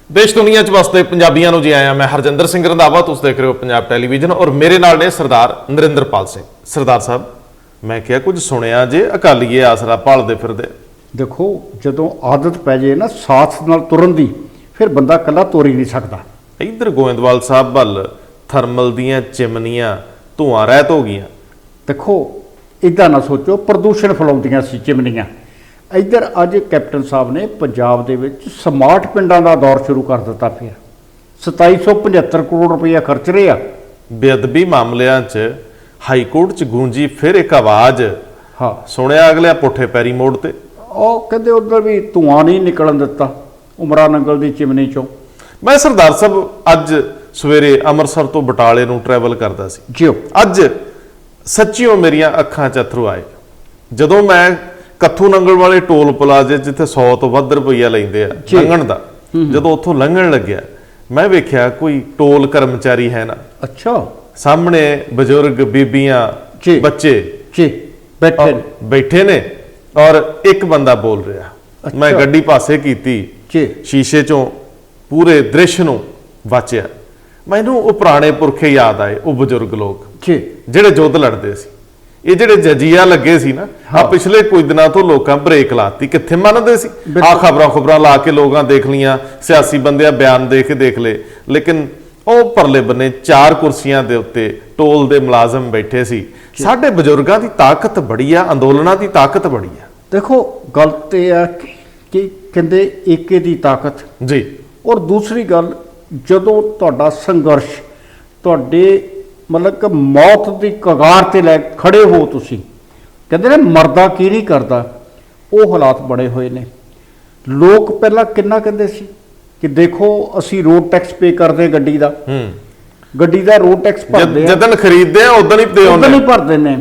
देश दुनिया च वसते पंजाबियों को जी आया। मैं हरजिंदर सिंह रंधावा, तुम देख रहे हो पंजाब टैलीविजन और मेरे नाल ने सरदार नरिंदरपाल सिंह। सरदार साहब, मैं क्या कुछ सुनिया जे अकालीए आसरा भालदे फिरदे? देखो, जदों आदत पै जाए ना साथ नाल तुरन दी, फिर बंदा कला तुर ही नहीं सकता। इधर गोविंदवाल साहब वल थर्मल दियां चिमनियां धुआं रहत हो गईयां। देखो, इदा ना सोचो प्रदूषण फैलाउंदियां सी चिमनियां। इधर अज कैप्टन साहब ने पंजाब दे विच स्मार्ट पिंडां दा दौर शुरू कर दिता। फिर 2775 करोड़ रुपया खर्च रहे आ। बेअदबी मामलिਆਂ च हाई कोर्ट च गूंजी फिर एक आवाज। हाँ, सुनिया अगले पुठे पैरी मोड़ ते ਉਹ ਕਹਿੰਦੇ ਉਧਰ ਵੀ ਧੂਆਂ ਨਹੀਂ ਨਿਕਲਣ ਦਿੱਤਾ ਉਮਰਾ ਨੰਗਲ ਦੀ ਚਿਮਨੀ ਚੋਂ। मैं सरदार साहब अज सवेरे अमृतसर तो बटाले नूं ट्रैवल करदा सी। ਜਿਓ अज सच्चियों मेरियां अखां च अथरू आए जदों मैं कत्थू नंगल वाले टोल प्लाजे जिथे 100 तो वध रुपया लैंदे आ लंघण दा, जदों उत्थों लंघण लग्या मैं वेख्या कोई टोल कर्मचारी है ना, ਅੱਛਾ सामने बजुर्ग बीबियां जी। बच्चे ਜੀ ਬੈਠੇ ਨੇ। बैठे ने और एक बंदा बोल रहा। अच्छा। मैं गड्डी पासे कीती, ਜੀ शीशे चों पूरे दृश्य नूं वाचिया। मैनूं वो पुराने पुरखे याद आए, वो बजुर्ग लोग ਜੀ ਜਿਹੜੇ युद्ध लड़ते सी। ये ਜਿਹੜੇ जजीआ लगे सी ना, आ पिछले कुछ दिनों तो लोगों ब्रेक लाती, कित्थे मनदे सी। आ खबरां ला के लोगों देख लियां, सियासी बंदियां बयान दे के देख ले, लेकिन ਉਹ परले बन्ने 4 कुर्सियां दे उत्ते टोल दे मुलाजम बैठे सी। साडे बजुर्गां दी ताकत बड़ी आ, अंदोलनां दी ताकत बड़ी आ। देखो, गल ते आ कि कहंदे ਏਕੇ ਦੀ ਤਾਕਤ जी। और दूसरी गल, ਜਦੋਂ ਤੁਹਾਡਾ ਸੰਘਰਸ਼ ਤੁਹਾਡੇ ਮਤਲਬ ਕਿ ਮੌਤ ਦੀ ਕਗਾਰ ਤੇ ਲੈ ਖੜੇ ਹੋ, ਤੁਸੀਂ ਕਹਿੰਦੇ ਨੇ ਮਰਦਾ ਕੀ ਨਹੀਂ ਕਰਦਾ, ਉਹ ਹਾਲਾਤ ਬਣੇ ਹੋਏ ਨੇ। ਲੋਕ ਪਹਿਲਾਂ ਕਿੰਨਾ ਕਹਿੰਦੇ ਸੀ ਕਿ ਦੇਖੋ ਅਸੀਂ ਰੋਡ ਟੈਕਸ ਪੇ ਕਰਦੇ ਗੱਡੀ ਦਾ, ਗੱਡੀ ਦਾ ਰੋਡ ਟੈਕਸ ਭਰਦੇ ਆ, ਜਦੋਂ ਖਰੀਦਦੇ ਆ ਉਦੋਂ ਹੀ ਦੇ ਉਦੋਂ ਆਉਂਦੇ ਹੀ ਭਰਦੇ ਨੇ।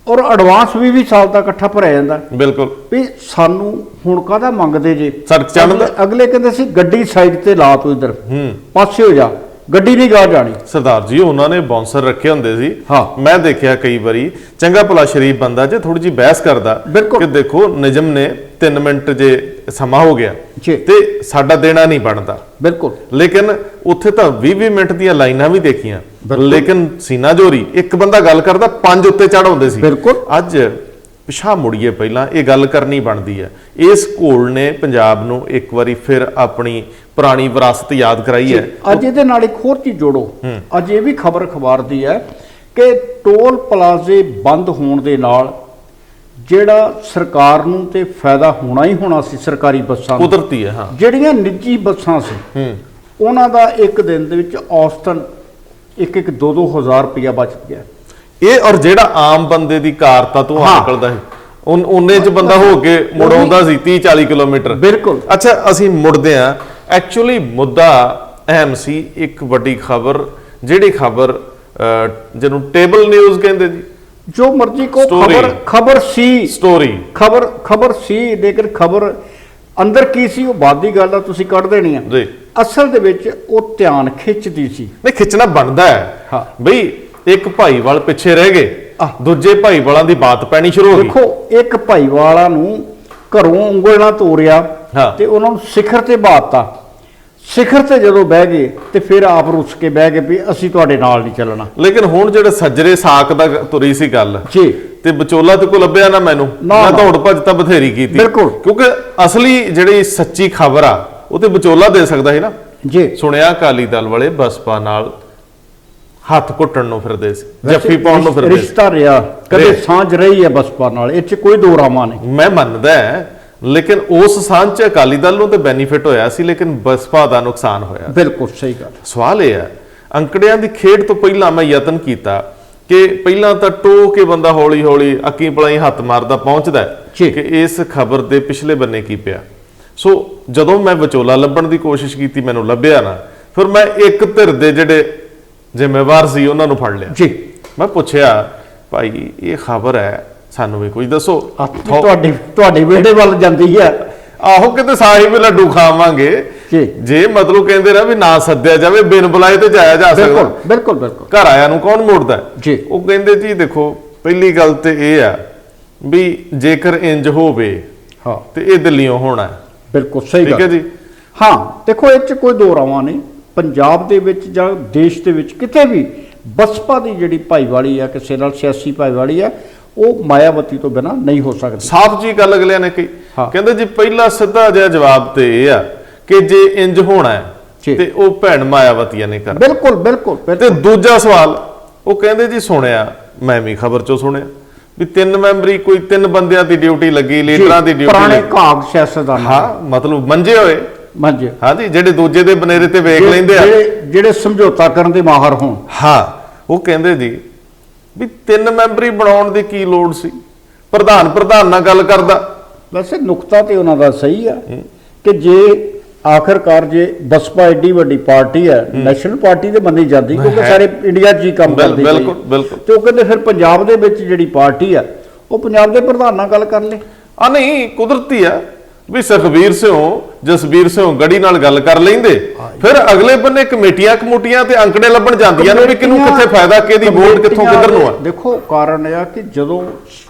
ਔਰ ਐਡਵਾਂਸ ਵੀ ਸਾਲ ਦਾ ਇਕੱਠਾ ਭਰਿਆ ਜਾਂਦਾ। ਬਿਲਕੁਲ। ਵੀ ਸਾਨੂੰ ਹੁਣ ਕਾਹਦਾ ਮੰਗਦੇ ਜੇ? ਸੜਕ ਚੜ੍ਹਨ ਦਾ। ਅਗਲੇ ਕਹਿੰਦੇ ਸੀ ਗੱਡੀ ਸਾਈਡ ਤੇ ਲਾ ਤੂੰ, ਇਧਰ ਪਾਸੇ ਹੋ ਜਾ, ਗੱਡੀ ਨਹੀਂ ਗਾ ਜਾਣੀ। सरदार जी उन्होंने बाउंसर रखे होंगे सी। हाँ। मैं देखा कई बारी चंगा भला शरीफ बंदा जे थोड़ी जी बहस करदा बिल्कुल। कि देखो निजम ने 3 मिनट जे समा हो गया जी। ते साडा देना नहीं बनता, बिल्कुल। लेकिन उत्थे तो 20-20 मिनट दी लाइनां भी देखियां, बिल्कुल। लेकिन सीना जोरी एक बंदा गल करदा 5 उत्ते चढ़ आउंदे सी। बिल्कुल। अज पिछा मुड़िए पहला ये गल करनी बनती है। इस घोल ने पंजाब नूं एक बारी फिर अपनी पुरानी विरासत याद कराई है। ਅੱਜ ਇਹਦੇ ਨਾਲ ਇੱਕ ਹੋਰ ਚੀਜ਼ ਜੋੜੋ। ਅੱਜ ਇਹ ਵੀ ਖਬਰ ਅਖਬਾਰ ਦੀ ਹੈ ਕਿ ਟੋਲ ਪਲਾਜ਼ੇ ਬੰਦ ਹੋਣ ਦੇ ਨਾਲ ਜਿਹੜਾ ਸਰਕਾਰ ਨੂੰ ਤੇ ਫਾਇਦਾ ਹੋਣਾ ਹੀ ਹੋਣਾ ਸੀ ਸਰਕਾਰੀ ਬੱਸਾਂ ਨੂੰ। कुदरती है। हाँ। ਜਿਹੜੀਆਂ ਨਿੱਜੀ ਬੱਸਾਂ ਸੀ ਉਹਨਾਂ ਦਾ ਇੱਕ ਦਿਨ ਦੇ ਵਿੱਚ ਔਸਤਨ 1-2 ਹਜ਼ਾਰ ਰੁਪਇਆ ਬਚ ਗਿਆ। ਇਹ ਔਰ ਜਿਹੜਾ ਆਮ ਬੰਦੇ ਦੀ ਕਾਰ ਤਾਂ ਤੂੰ ਹਾਂ। ਨਿਕਲਦਾ ਹੈ ਉਹਨੇ ਚ ਬੰਦਾ ਹੋ ਕੇ ਮੁੜ ਆਉਂਦਾ ਸੀ 30-40 ਕਿਲੋਮੀਟਰ। ਬਿਲਕੁਲ। ਅੱਛਾ, ਅਸੀਂ ਮੁੜਦੇ ਆ। ਐਕਚੁਅਲੀ ਮੁੱਦਾ ਅਹਿਮ ਸੀ। ਇੱਕ ਵੱਡੀ ਖਬਰ, ਜਿਹੜੀ ਖਬਰ ਜਿਹਨੂੰ ਟੇਬਲ ਨਿਊਜ਼ ਕਹਿੰਦੇ ਜੀ, ਜੋ ਮਰਜ਼ੀ ਕੋ Story। ਖਬਰ ਸੀ, ਸਟੋਰੀ ਖਬਰ ਸੀ, ਲੇਕਿਨ ਖਬਰ ਅੰਦਰ ਕੀ ਸੀ ਉਹ ਬਾਅਦ ਦੀ ਗੱਲ ਆ, ਤੁਸੀਂ ਕੱਢ ਦੇਣੀ ਆ। ਜੀ। ਅਸਲ ਦੇ ਵਿੱਚ ਉਹ ਧਿਆਨ ਖਿੱਚਦੀ ਸੀ। ਨਹੀਂ, ਖਿੱਚਣਾ ਬਣਦਾ ਹੈ। ਹਾਂ। ਬਈ ਇੱਕ ਭਾਈਵਾਲ ਪਿੱਛੇ ਰਹਿ ਗਏ, ਆਹ। ਦੂਜੇ ਭਾਈਵਾਲਾਂ ਦੀ ਬਾਤ ਪੈਣੀ ਸ਼ੁਰੂ ਹੋ ਗਈ। ਦੇਖੋ, ਇੱਕ ਭਾਈਵਾਲਾ ਨੂੰ ਘਰੋਂ ਉਂਗਲ ਨਾਲ ਤੋਰਿਆ ਹਾਂ। ਤੇ ਉਹਨਾਂ ਨੂੰ ਸਿਖਰ ਤੇ ਬਾਤਾ। ਸਿਖਰ ਤੇ ਜਦੋਂ ਬਹਿ ਗਏ ਤੇ ਫਿਰ ਆਪ ਰੁੱਸ ਕੇ ਬਹਿ ਗਏ ਵੀ ਅਸੀਂ ਤੁਹਾਡੇ ਨਾਲ ਨਹੀਂ ਚੱਲਣਾ। ਲੇਕਿਨ ਹੁਣ ਜਿਹੜੇ ਸੱਜਰੇ ਸਾਕ ਦਾ ਤੁਰੀ ਸੀ ਗੱਲ, ਜੀ। ਤੇ ਵਿਚੋਲਾ ਤੇ ਕੋ ਲੱਭਿਆ ਨਾ ਮੈਨੂੰ। ਨਾ, ਮੈਂ ਨਾ। ਦੌੜ ਭੱਜ ਤਾਂ ਬਥੇਰੀ ਕੀਤੀ। ਬਿਲਕੁਲ। ਕਿਉਂਕਿ ਅਸਲੀ ਜਿਹੜੀ ਸੱਚੀ ਖਬਰ ਆ ਉਹ ਤੇ ਵਿਚੋਲਾ ਦੇ ਸਕਦਾ ਸੀ ਨਾ। ਜੀ। ਸੁਣਿਆ ਅਕਾਲੀ ਦਲ ਵਾਲੇ ਬਸਪਾ ਨਾਲ ਹੱਥ ਘੁੱਟਣ ਨੂੰ ਫਿਰਦੇ ਸੀ, ਜੱਫੀ ਪਾਉਣ ਨੂੰ ਫਿਰਦੇ ਸੀ। ਰਿਸ਼ਤਾ ਰਿਹਾ, ਕਦੇ ਸਾਂਝ ਰਹੀ ਹੈ ਬਸਪਾ ਨਾਲ, ਇਹ ਚ ਕੋਈ ਦੋ ਰਾਮਾ ਨਹੀਂ। ਮੈਂ ਮੰਨਦਾ ਹੈ, ਲੇਕਿਨ ਉਸ ਸਾਂਝ ਚ ਅਕਾਲੀ ਦਲ ਨੂੰ ਤੇ ਬੈਨੀਫਿਟ ਹੋਇਆ ਸੀ, ਲੇਕਿਨ ਬਸਪਾ ਦਾ ਨੁਕਸਾਨ ਹੋਇਆ। ਬਿਲਕੁਲ ਸਹੀ ਗੱਲ। ਸਵਾਲ ਇਹ ਹੈ, ਅੰਕੜਿਆਂ ਦੀ ਖੇਡ ਤੋਂ ਪਹਿਲਾਂ ਮੈਂ ਯਤਨ ਕੀਤਾ ਕਿ ਪਹਿਲਾਂ ਤਾਂ ਟੋ ਕੇ ਬੰਦਾ ਹੌਲੀ ਹੌਲੀ ਅੱਕੀ ਪਲਾਈ ਹੱਥ ਮਾਰਦਾ ਪਹੁੰਚਦਾ ਜੀ। ਕਿ ਇਸ ਖਬਰ ਦੇ ਪਿਛਲੇ ਬੰਨੇ ਕੀ ਪਿਆ। ਸੋ ਜਦੋਂ ਮੈਂ ਵਿਚੋਲਾ ਲੱਭਣ ਦੀ ਕੋਸ਼ਿਸ਼ ਕੀਤੀ, ਮੈਨੂੰ ਲੱਭਿਆ ਨਾ। ਫਿਰ ਮੈਂ ਇੱਕ ਧਿਰ ਦੇ ਜਿਹੜੇ ਜ਼ਿੰਮੇਵਾਰ ਸੀ ਉਹਨਾਂ ਨੂੰ ਫੜ ਲਿਆ। ਜੀ। ਮੈਂ ਪੁੱਛਿਆ, ਭਾਈ ਇਹ ਖਬਰ ਹੈ, ਸਾਨੂੰ ਵੀ ਕੁਝ ਦੱਸੋ। ਤੁਹਾਡੇ ਵਿਹੜੇ ਵੱਲ ਜਾਂਦੀ ਹੈ। ਆਹੋ, ਕਿਤੇ ਸਾਹਿਬ ਵੀ ਲੱਡੂ ਖਾਵਾਂਗੇ। ਜੀ। ਜੇ ਮਤਲਬ ਕਹਿੰਦੇ ਨਾ ਵੀ ਨਾ ਸੱਦਿਆ ਜਾਵੇ, ਬਿਨ ਬੁਲਾਏ ਤੇ ਜਾਇਆ ਜਾ ਸਕਦਾ। ਬਿਲਕੁਲ ਬਿਲਕੁਲ। ਘਰ ਆਇਆ ਨੂੰ ਕੌਣ ਮੋੜਦਾ ਜੀ। ਉਹ ਕਹਿੰਦੇ ਜੀ ਦੇਖੋ, ਪਹਿਲੀ ਗੱਲ ਤੇ ਇਹ ਆ ਵੀ ਜੇਕਰ ਇੰਜ ਹੋਵੇ ਹਾਂ ਤੇ ਇਹ ਦਿੱਲੀੋਂ ਹੋਣਾ। ਬਿਲਕੁਲ ਸਹੀ ਗੱਲ। ਠੀਕ ਹੈ ਜੀ। ਹਾਂ ਦੇਖੋ ਇਹ 'ਚ ਕੋਈ ਦੋ ਰਾਵਾਂ ਨਹੀਂ, ਪੰਜਾਬ ਦੇ ਵਿੱਚ ਜਾਂ ਦੇਸ਼ ਦੇ ਵਿੱਚ ਕਿਤੇ ਵੀ ਬਸਪਾ ਦੀ ਜਿਹੜੀ ਭਾਈਵਾਲੀ ਆ, ਕਿਸੇ ਨਾਲ ਸਿਆਸੀ ਭਾਈਵਾਲੀ ਆ, ਉਹ ਮਾਇਆਵਤੀ ਤੋਂ ਬਿਨਾਂ ਨਹੀਂ ਹੋ ਸਕਦੀ। ਸਾਫ਼ ਜੀ ਗੱਲ ਅਗਲਿਆਂ ਨੇ ਕਹੀ, ਹਾਂ। ਕਹਿੰਦੇ ਜੀ ਪਹਿਲਾ ਸਿੱਧਾ ਜਿਹਾ ਜਵਾਬ ਤੇ ਇਹ ਆ ਕਿ ਜੇ ਇੰਜ ਹੋਣਾ ਹੈ ਜੀ। ਤੇ ਉਹ ਭੈਣ ਮਾਇਆਵਤੀਆਂ ਨੇ ਕਰ। ਬਿਲਕੁਲ ਬਿਲਕੁਲ ਤੇ ਦੂਜਾ ਸਵਾਲ ਉਹ ਕਹਿੰਦੇ ਜੀ ਸੁਣਿਆ, ਮੈਂ ਵੀ ਖਬਰ ਚੋਂ ਸੁਣਿਆ ਵੀ 3 ਮੈਂਬਰੀ ਕੋਈ 3 ਬੰਦਿਆਂ ਦੀ ਡਿਊਟੀ ਲੱਗੀ, ਲੀਡਰਾਂ ਦੀ ਡਿਊਟੀ ਪੁਰਾਣੇ ਲੱਗੀ। ਘਾਗ ਸਿਆਸਤਦਾਨ, ਹਾਂ ਮਤਲਬ ਮੰਜੇ ਹੋਏ, ਮੰਜੇ ਹਾਂਜੀ, ਜਿਹੜੇ ਦੂਜੇ ਦੇ ਬਨੇਰੇ ਤੇ ਵੇਖ ਲੈਂਦੇ ਆ, ਜਿਹੜੇ ਸਮਝੌਤਾ ਕਰਨ ਦੇ ਮਾਹਰ ਹੋਣ। ਹਾਂ ਉਹ ਕਹਿੰਦੇ ਜੀ ਵੀ 3 ਮੈਂਬਰੀ ਬਣਾਉਣ ਦੀ ਕੀ ਲੋੜ ਸੀ, ਪ੍ਰਧਾਨ ਨਾਲ ਗੱਲ ਕਰਦਾ। ਵੈਸੇ ਨੁਕਤਾ ਤੇ ਉਹਨਾਂ ਦਾ ਸਹੀ ਆ ਕਿ ਜੇ ਆਖਰਕਾਰ ਜੇ ਬਸਪਾ ਐਡੀ ਵੱਡੀ ਪਾਰਟੀ ਹੈ, ਨੈਸ਼ਨਲ ਪਾਰਟੀ ਤੇ ਮੰਨੀ ਜਾਂਦੀ ਕਿਉਂਕਿ ਸਾਰੇ ਇੰਡੀਆ 'ਚ ਹੀ ਕੰਮ ਕਰਦੀ ਪਈ। ਬਿਲਕੁਲ ਬਿਲਕੁਲ। ਤੇ ਉਹ ਕਹਿੰਦੇ ਫਿਰ ਪੰਜਾਬ ਦੇ ਵਿੱਚ ਜਿਹੜੀ ਪਾਰਟੀ ਆ ਉਹ ਪੰਜਾਬ ਦੇ ਪ੍ਰਧਾਨ ਨਾਲ ਗੱਲ ਕਰ ਲੇ। ਆ ਨਹੀਂ ਕੁਦਰਤੀ ਆ ਵੀ ਸੁਖਬੀਰ ਸਿੰਘ ਜਸਬੀਰ ਸਿੰਘ ਗੜੀ ਨਾਲ ਗੱਲ ਕਰ ਲੈਂਦੇ, ਫਿਰ ਅਗਲੇ ਬੰਨੇ ਕਮੇਟੀਆਂ ਤੇ ਅੰਕੜੇ ਲੱਭਣ ਜਾਂਦੀਆਂ ਨੇ ਵੀ ਕਿਹਨੂੰ ਕਿੱਥੇ ਫਾਇਦਾ, ਕਿਹਦੀ ਵੋਟ ਕਿੱਥੋਂ ਕਿੱਧਰ ਨੂੰ ਆ। ਦੇਖੋ ਕਾਰਨ ਇਹ ਆ ਕਿ ਜਦੋਂ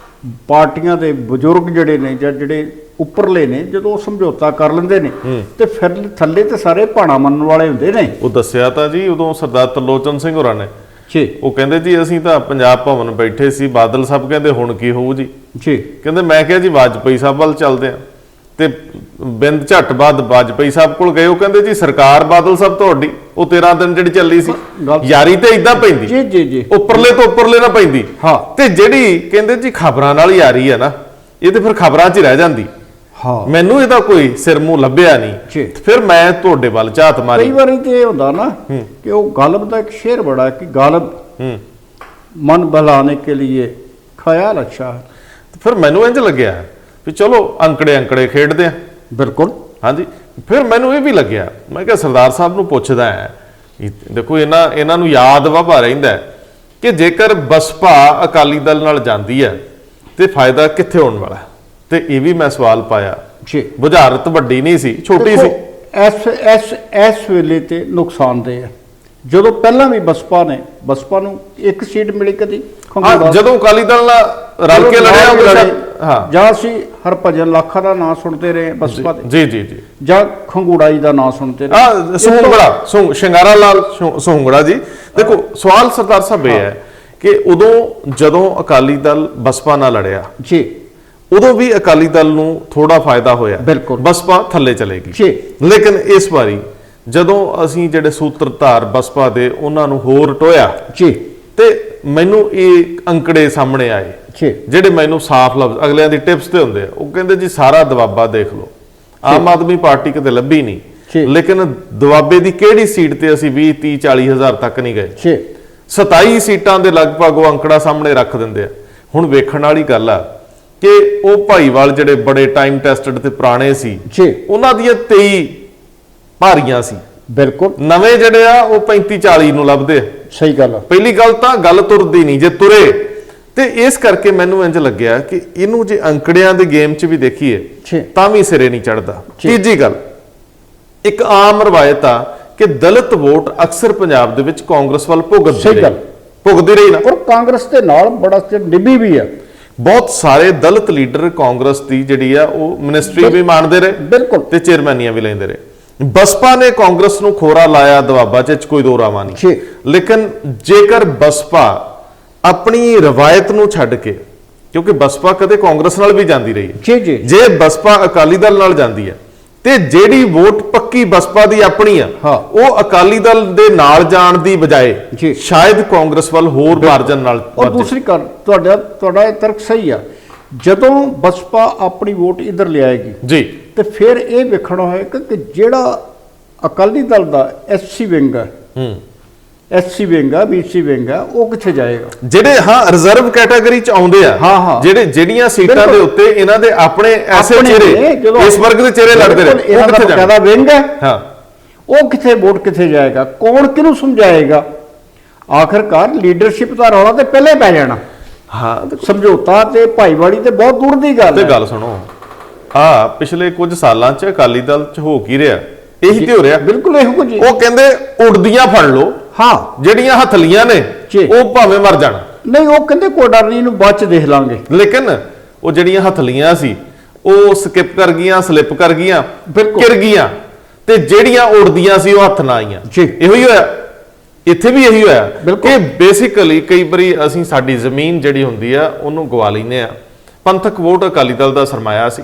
ਪਾਰਟੀਆਂ ਦੇ ਬਜ਼ੁਰਗ ਜਿਹੜੇ ਨੇ ਜਾਂ ਜਿਹੜੇ ਉੱਪਰਲੇ ਨੇ, ਜਦੋਂ ਉਹ ਸਮਝੌਤਾ ਕਰ ਲੈਂਦੇ ਨੇ ਤੇ ਫਿਰ ਥੱਲੇ ਤੇ ਸਾਰੇ ਭਾਣਾ ਮੰਨਣ ਵਾਲੇ ਹੁੰਦੇ ਨੇ। ਉਹ ਦੱਸਿਆ ਤਾਂ ਜੀ ਉਦੋਂ ਸਰਦਾਰ ਤਰਲੋਚਨ ਸਿੰਘ ਹੋਰਾਂ ਨੇ, ਜੀ ਉਹ ਕਹਿੰਦੇ ਜੀ ਅਸੀਂ ਤਾਂ ਪੰਜਾਬ ਭਵਨ ਬੈਠੇ ਸੀ, ਬਾਦਲ ਸਾਹਿਬ ਕਹਿੰਦੇ ਹੁਣ ਕੀ ਹੋਊ ਜੀ। ਜੀ ਕਹਿੰਦੇ ਮੈਂ ਕਿਹਾ ਜੀ ਵਾਜਪਾਈ ਸਾਹਿਬ ਵੱਲ ਚੱਲਦੇ ਆ, ਤੇ ਬਿੰਦ ਝੱਟ ਬਾਅਦ ਵਾਜਪਾਈ ਸਾਹਿਬ ਕੋਲ ਗਏ। ਉਹ ਕਹਿੰਦੇ ਜੀ ਸਰਕਾਰ ਬਾਦਲ ਸਾਹਿਬ ਤੁਹਾਡੀ ਉਹ 13 ਦਿਨ ਜਿਹੜੀ ਚੱਲੀ ਸੀ, ਯਾਰੀ ਤੇ ਇਦਾਂ ਪੈਂਦੀ, ਜੀ ਜੀ ਜੀ ਉੱਪਰਲੇ ਤੋਂ ਉੱਪਰਲੇ ਨਾ ਪੈਂਦੀ। ਹਾਂ। ਤੇ ਜਿਹੜੀ ਕਹਿੰਦੇ ਜੀ ਖਬਰਾਂ ਨਾਲ ਯਾਰੀ ਹੈ ਨਾ, ਇਹ ਤੇ ਫਿਰ ਖਬਰਾਂ 'ਚ ਹੀ ਰਹਿ ਜਾਂਦੀ। ਹਾਂ ਮੈਨੂੰ ਇਹਦਾ ਕੋਈ ਸਿਰ ਮੂੰਹ ਲੱਭਿਆ ਜੀ। ਨਹੀਂ, ਫਿਰ ਮੈਂ ਤੁਹਾਡੇ ਵੱਲ ਝਾਤ ਮਾਰੀ। ਕਈ ਵਾਰੀ ਤੇ ਇਹ ਹੁੰਦਾ ਨਾ ਕਿ ਉਹ ਗਾਲਬ ਦਾ ਇੱਕ ਸ਼ੇਰ ਬੜਾ ਹੈ ਕਿ ਗਾਲਬ ਮਨ ਬਹਿਲਾने के लिए ख्याल अच्छा है। ਫਿਰ ਮੈਨੂੰ ਇੰਜ ਲੱਗਿਆ ਵੀ ਚਲੋ ਅੰਕੜੇ ਖੇਡਦੇ ਆ। ਬਿਲਕੁਲ ਹਾਂਜੀ, ਫਿਰ ਮੈਨੂੰ ਇਹ ਵੀ ਲੱਗਿਆ, ਮੈਂ ਕਿਹਾ ਸਰਦਾਰ ਸਾਹਿਬ ਨੂੰ ਪੁੱਛਦਾ ਹੈ, ਦੇਖੋ ਇਹਨਾਂ ਨੂੰ ਯਾਦ ਵਾਭਾ ਰਹਿੰਦਾ ਕਿ ਜੇਕਰ ਬਸਪਾ ਅਕਾਲੀ ਦਲ ਨਾਲ ਜਾਂਦੀ ਹੈ ਤੇ ਫਾਇਦਾ ਕਿੱਥੇ ਹੋਣ ਵਾਲਾ, ਤੇ ਇਹ ਵੀ ਮੈਂ ਸਵਾਲ ਪਾਇਆ। ਜੀ ਬੁਝਾਰਤ ਵੱਡੀ ਨਹੀਂ ਸੀ, ਛੋਟੀ ਸੀ। ਇਸ ਵੇਲੇ ਤੇ ਨੁਕਸਾਨਦੇਹ ਹੈ। ਜਦੋਂ ਪਹਿਲਾਂ ਵੀ ਬਸਪਾ ਨੂੰ ਇੱਕ ਸੀਟ ਮਿਲੀ ਕਦੀ ਹਾਂ, ਜਦੋਂ ਅਕਾਲੀ ਦਲ ਨਾਲ ਰਲ ਕੇ ਲੜਿਆ, ਹਾਂ, ਜਾਂ ਅਸੀਂ ਹਰਭਜਨ ਲਾਖਾ ਦਾ ਨਾਮ ਸੁਣਦੇ ਰਹੇ ਬਸਪਾ ਦੇ, ਜੀ ਜੀ ਜੀ, ਜਾਂ ਖੰਗੂੜਾ ਜੀ ਦਾ ਨਾਮ ਸੁਣਦੇ ਰਹੇ। ਆ ਸੂੰਗੜਾ ਸ਼ਿੰਗਾਰਾ ਲਾਲ ਸੂੰਗੜਾ ਜੀ। ਦੇਖੋ ਸਵਾਲ ਸਰਦਾਰ ਸਾਹਿਬ ਇਹ ਹੈ ਕਿ ਉਦੋਂ ਜਦੋਂ ਅਕਾਲੀ ਦਲ ਬਸਪਾ ਨਾਲ ਲੜਿਆ ਜੀ, ਉਦੋਂ ਵੀ ਅਕਾਲੀ ਦਲ ਨੂੰ ਥੋੜਾ ਫਾਇਦਾ ਹੋਇਆ, ਬਿਲਕੁਲ, ਬਸਪਾ ਥੱਲੇ ਚਲੇਗੀ ਜੀ। ਲੇਕਿਨ ਇਸ ਵਾਰੀ ਜਦੋਂ ਅਸੀਂ ਜਿਹੜੇ ਸੂਤਰਧਾਰ ਬਸਪਾ ਦੇ ਉਹਨਾਂ ਨੂੰ ਹੋਰ ਟੋਇਆ ਜੀ, ਤੇ ਮੈਨੂੰ ਇਹ ਅੰਕੜੇ ਸਾਹਮਣੇ ਆਏ ਜੀ, ਜਿਹੜੇ ਮੈਨੂੰ ਸਾਫ਼ ਲਫ਼ਜ਼ ਅਗਲਿਆਂ ਦੀ ਟਿਪਸ ਤੇ ਹੁੰਦੇ ਆ। ਉਹ ਕਹਿੰਦੇ ਜੀ ਸਾਰਾ ਦਵਾਬਾ ਦੇਖ ਲਓ, ਆਮ ਆਦਮੀ ਪਾਰਟੀ ਕਿਤੇ ਲੱਭੀ ਨਹੀਂ, ਲੇਕਿਨ ਦਵਾਬੇ ਦੀ ਕਿਹੜੀ ਸੀਟ ਤੇ ਅਸੀਂ 20 30 40 ਹਜ਼ਾਰ ਤੱਕ ਨਹੀਂ ਗਏ। 27 ਸੀਟਾਂ ਦੇ ਲਗਭਗ ਉਹ ਅੰਕੜਾ ਸਾਹਮਣੇ ਰੱਖ ਦਿੰਦੇ ਆ। ਹੁਣ ਵੇਖਣ ਵਾਲੀ ਗੱਲ ਆ ਕਿ ਉਹ ਭਾਈਵਾਲ ਜਿਹੜੇ ਬੜੇ ਟਾਈਮ ਟੈਸਟਡ ਤੇ ਪੁਰਾਣੇ ਸੀ, ਉਹਨਾਂ ਦੀਆਂ 23 ਭਾਰੀਆਂ ਸੀ। ਬਿਲਕੁਲ, ਨਵੇਂ ਜਿਹੜੇ ਆ ਉਹ 35 40 ਨੂੰ ਲੱਭਦੇ ਆ। ਸਹੀ ਗੱਲ ਆ। ਪਹਿਲੀ ਗੱਲ ਤਾਂ ਗੱਲ ਤੁਰਦੀ ਨਹੀਂ ਜੇ ਤੁਰੇ, ਤੇ ਇਸ ਕਰਕੇ ਮੈਨੂੰ ਇੰਜ ਲੱਗਿਆ ਕਿ ਇਹਨੂੰ ਜੇ ਅੰਕੜਿਆਂ ਦੇ ਗੇਮ 'ਚ ਵੀ ਦੇਖੀਏ ਤਾਂ ਵੀ ਸਿਰੇ ਨਹੀਂ ਚੜਦਾ। ਤੀਜੀ ਗੱਲ, ਇੱਕ ਆਮ ਰਵਾਇਤ ਆ ਕਿ ਦਲਿਤ ਵੋਟ ਅਕਸਰ ਪੰਜਾਬ ਦੇ ਵਿੱਚ ਕਾਂਗਰਸ ਵੱਲ ਭੁਗਦੀ ਰਹੀ ਨਾ, ਔਰ ਕਾਂਗਰਸ ਦੇ ਨਾਲ ਬੜਾ ਨਿਭੀ ਵੀ ਹੈ। ਬਹੁਤ ਸਾਰੇ ਦਲਿਤ ਲੀਡਰ ਕਾਂਗਰਸ ਦੀ ਜਿਹੜੀ ਆ ਉਹ ਮਿਨਿਸਟਰੀ ਵੀ ਮੰਨਦੇ ਰਹੇ, ਬਿਲਕੁਲ, ਤੇ ਚੇਅਰਮੈਨੀਆਂ ਵੀ ਲੈਂਦੇ ਰਹੇ। ਬਸਪਾ ਨੇ ਕਾਂਗਰਸ ਨੂੰ ਖੋਰਾ ਲਾਇਆ ਦਵਾਬਾ 'ਚ, ਕੋਈ ਦੋ ਰਾਵਾਂ ਨਹੀਂ। ਲੇਕਿਨ ਜੇਕਰ ਬਸਪਾ ਆਪਣੀ ਰਵਾਇਤ ਨੂੰ ਛੱਡ ਕੇ, ਕਿਉਂਕਿ ਬਸਪਾ ਕਦੇ ਕਾਂਗਰਸ ਨਾਲ ਵੀ ਜਾਂਦੀ ਰਹੀ ਹੈ, ਜੇ ਬਸਪਾ ਅਕਾਲੀ ਦਲ ਨਾਲ ਜਾਂਦੀ ਹੈ ਤੇ ਜਿਹੜੀ ਵੋਟ ਪੱਕੀ ਬਸਪਾ ਦੀ ਆਪਣੀ ਆ, ਉਹ ਅਕਾਲੀ ਦਲ ਦੇ ਨਾਲ ਜਾਣ ਦੀ ਬਜਾਏ ਸ਼ਾਇਦ ਕਾਂਗਰਸ ਵੱਲ ਹੋਰ ਮਾਰਜਨ ਨਾਲ। ਔਰ ਦੂਸਰੀ ਗੱਲ, ਤੁਹਾਡਾ ਇਹ ਤਰਕ ਸਹੀ ਆ, ਜਦੋਂ ਬਸਪਾ ਆਪਣੀ ਵੋਟ ਇੱਧਰ ਲਿਆਏਗੀ ਜੀ, ਤੇ ਫਿਰ ਇਹ ਵੇਖਣਾ ਹੋਏਗਾ ਕਿ ਜਿਹੜਾ ਅਕਾਲੀ ਦਲ ਦਾ ਐਸਸੀ ਵਿੰਗ ਹੈ, ਐਸਸੀ ਵਿੰਗ ਆ, ਬੀਸੀ ਵਿੰਗ ਆ, ਉਹ ਕਿੱਥੇ ਜਾਏਗਾ? ਜਿਹੜੇ ਰਿਜ਼ਰਵ ਕੈਟਾਗਰੀ ਚ ਆਉਂਦੇ ਆ, ਜਿਹੜੀਆਂ ਸੀਟਾਂ ਦੇ ਉੱਤੇ ਇਹਨਾਂ ਦੇ ਆਪਣੇ ਐਸੇ ਚਿਹਰੇ, ਇਸ ਵਰਗ ਦੇ ਚਿਹਰੇ ਲੜਦੇ ਰਹੇ, ਉਹ ਕਿੱਥੇ ਜਾਏਗਾ? ਵਿੰਗ ਹੈ, ਉਹ ਕਿੱਥੇ ਵੋਟ ਕਿੱਥੇ ਜਾਏਗਾ? ਕੌਣ ਕਿਹਨੂੰ ਸਮਝਾਏਗਾ? ਆਖਰਕਾਰ ਲੀਡਰਸ਼ਿਪ ਦਾ ਰੌਲਾ ਤੇ ਪਹਿਲੇ ਪੈ ਜਾਣਾ। ਸਮਝੌਤਾ ਤੇ ਭਾਈਵਾਲੀ ਤੇ ਬਹੁਤ ਦੂਰ ਦੀ ਗੱਲ ਹੈ। ਤੇ ਗੱਲ ਸੁਣੋ, ਪਿਛਲੇ ਕੁਝ ਸਾਲਾਂ ਚ ਅਕਾਲੀ ਦਲ ਚ ਹੋ ਕੀ ਰਿਹਾ, ਇਹੀ ਤੇ ਹੋ ਰਿਹਾ। ਬਿਲਕੁਲ ਇਹੋ ਕੁਝ। ਉਹ ਕਹਿੰਦੇ ਉੜਦੀਆਂ ਫੜ ਲਓ, ਜਿਹੜੀਆਂ ਹਥਲੀਆਂ ਨੇ ਉਹ ਭਾਵੇਂ ਮਰ ਜਾਣ। ਨਹੀਂ, ਉਹ ਕਹਿੰਦੇ ਕੋਈ ਡਰ ਨਹੀਂ, ਇਹਨੂੰ ਬਾਅਦ ਚ ਦੇਖ ਲਾਂਗੇ। ਲੇਕਿਨ ਉਹ ਜਿਹੜੀਆਂ ਹਥਲੀਆਂ ਸੀ ਉਹ ਸਕਿਪ ਕਰ ਗਈਆਂ, ਸਲਿੱਪ ਕਰ ਗਈਆਂ, ਗਿਰ ਗਈਆਂ, ਤੇ ਜਿਹੜੀਆਂ ਉੜਦੀਆਂ ਸੀ ਉਹ ਹੱਥ ਨਾ ਆਈਆਂ। ਜੀ। ਇਹੋ ਹੀ ਹੋਇਆ ਇੱਥੇ ਵੀ, ਇਹੀ ਹੋਇਆ ਬਿਲਕੁਲ। ਕਿ ਬੇਸਿਕਲੀ ਕਈ ਵਾਰੀ ਅਸੀਂ ਸਾਡੀ ਜ਼ਮੀਨ ਜਿਹੜੀ ਹੁੰਦੀ ਆ ਉਹਨੂੰ ਗਵਾ ਲੈਂਦੇ ਆ। ਪੰਥਕ ਵੋਟ ਅਕਾਲੀ ਦਲ ਦਾ ਸਰਮਾਇਆ ਸੀ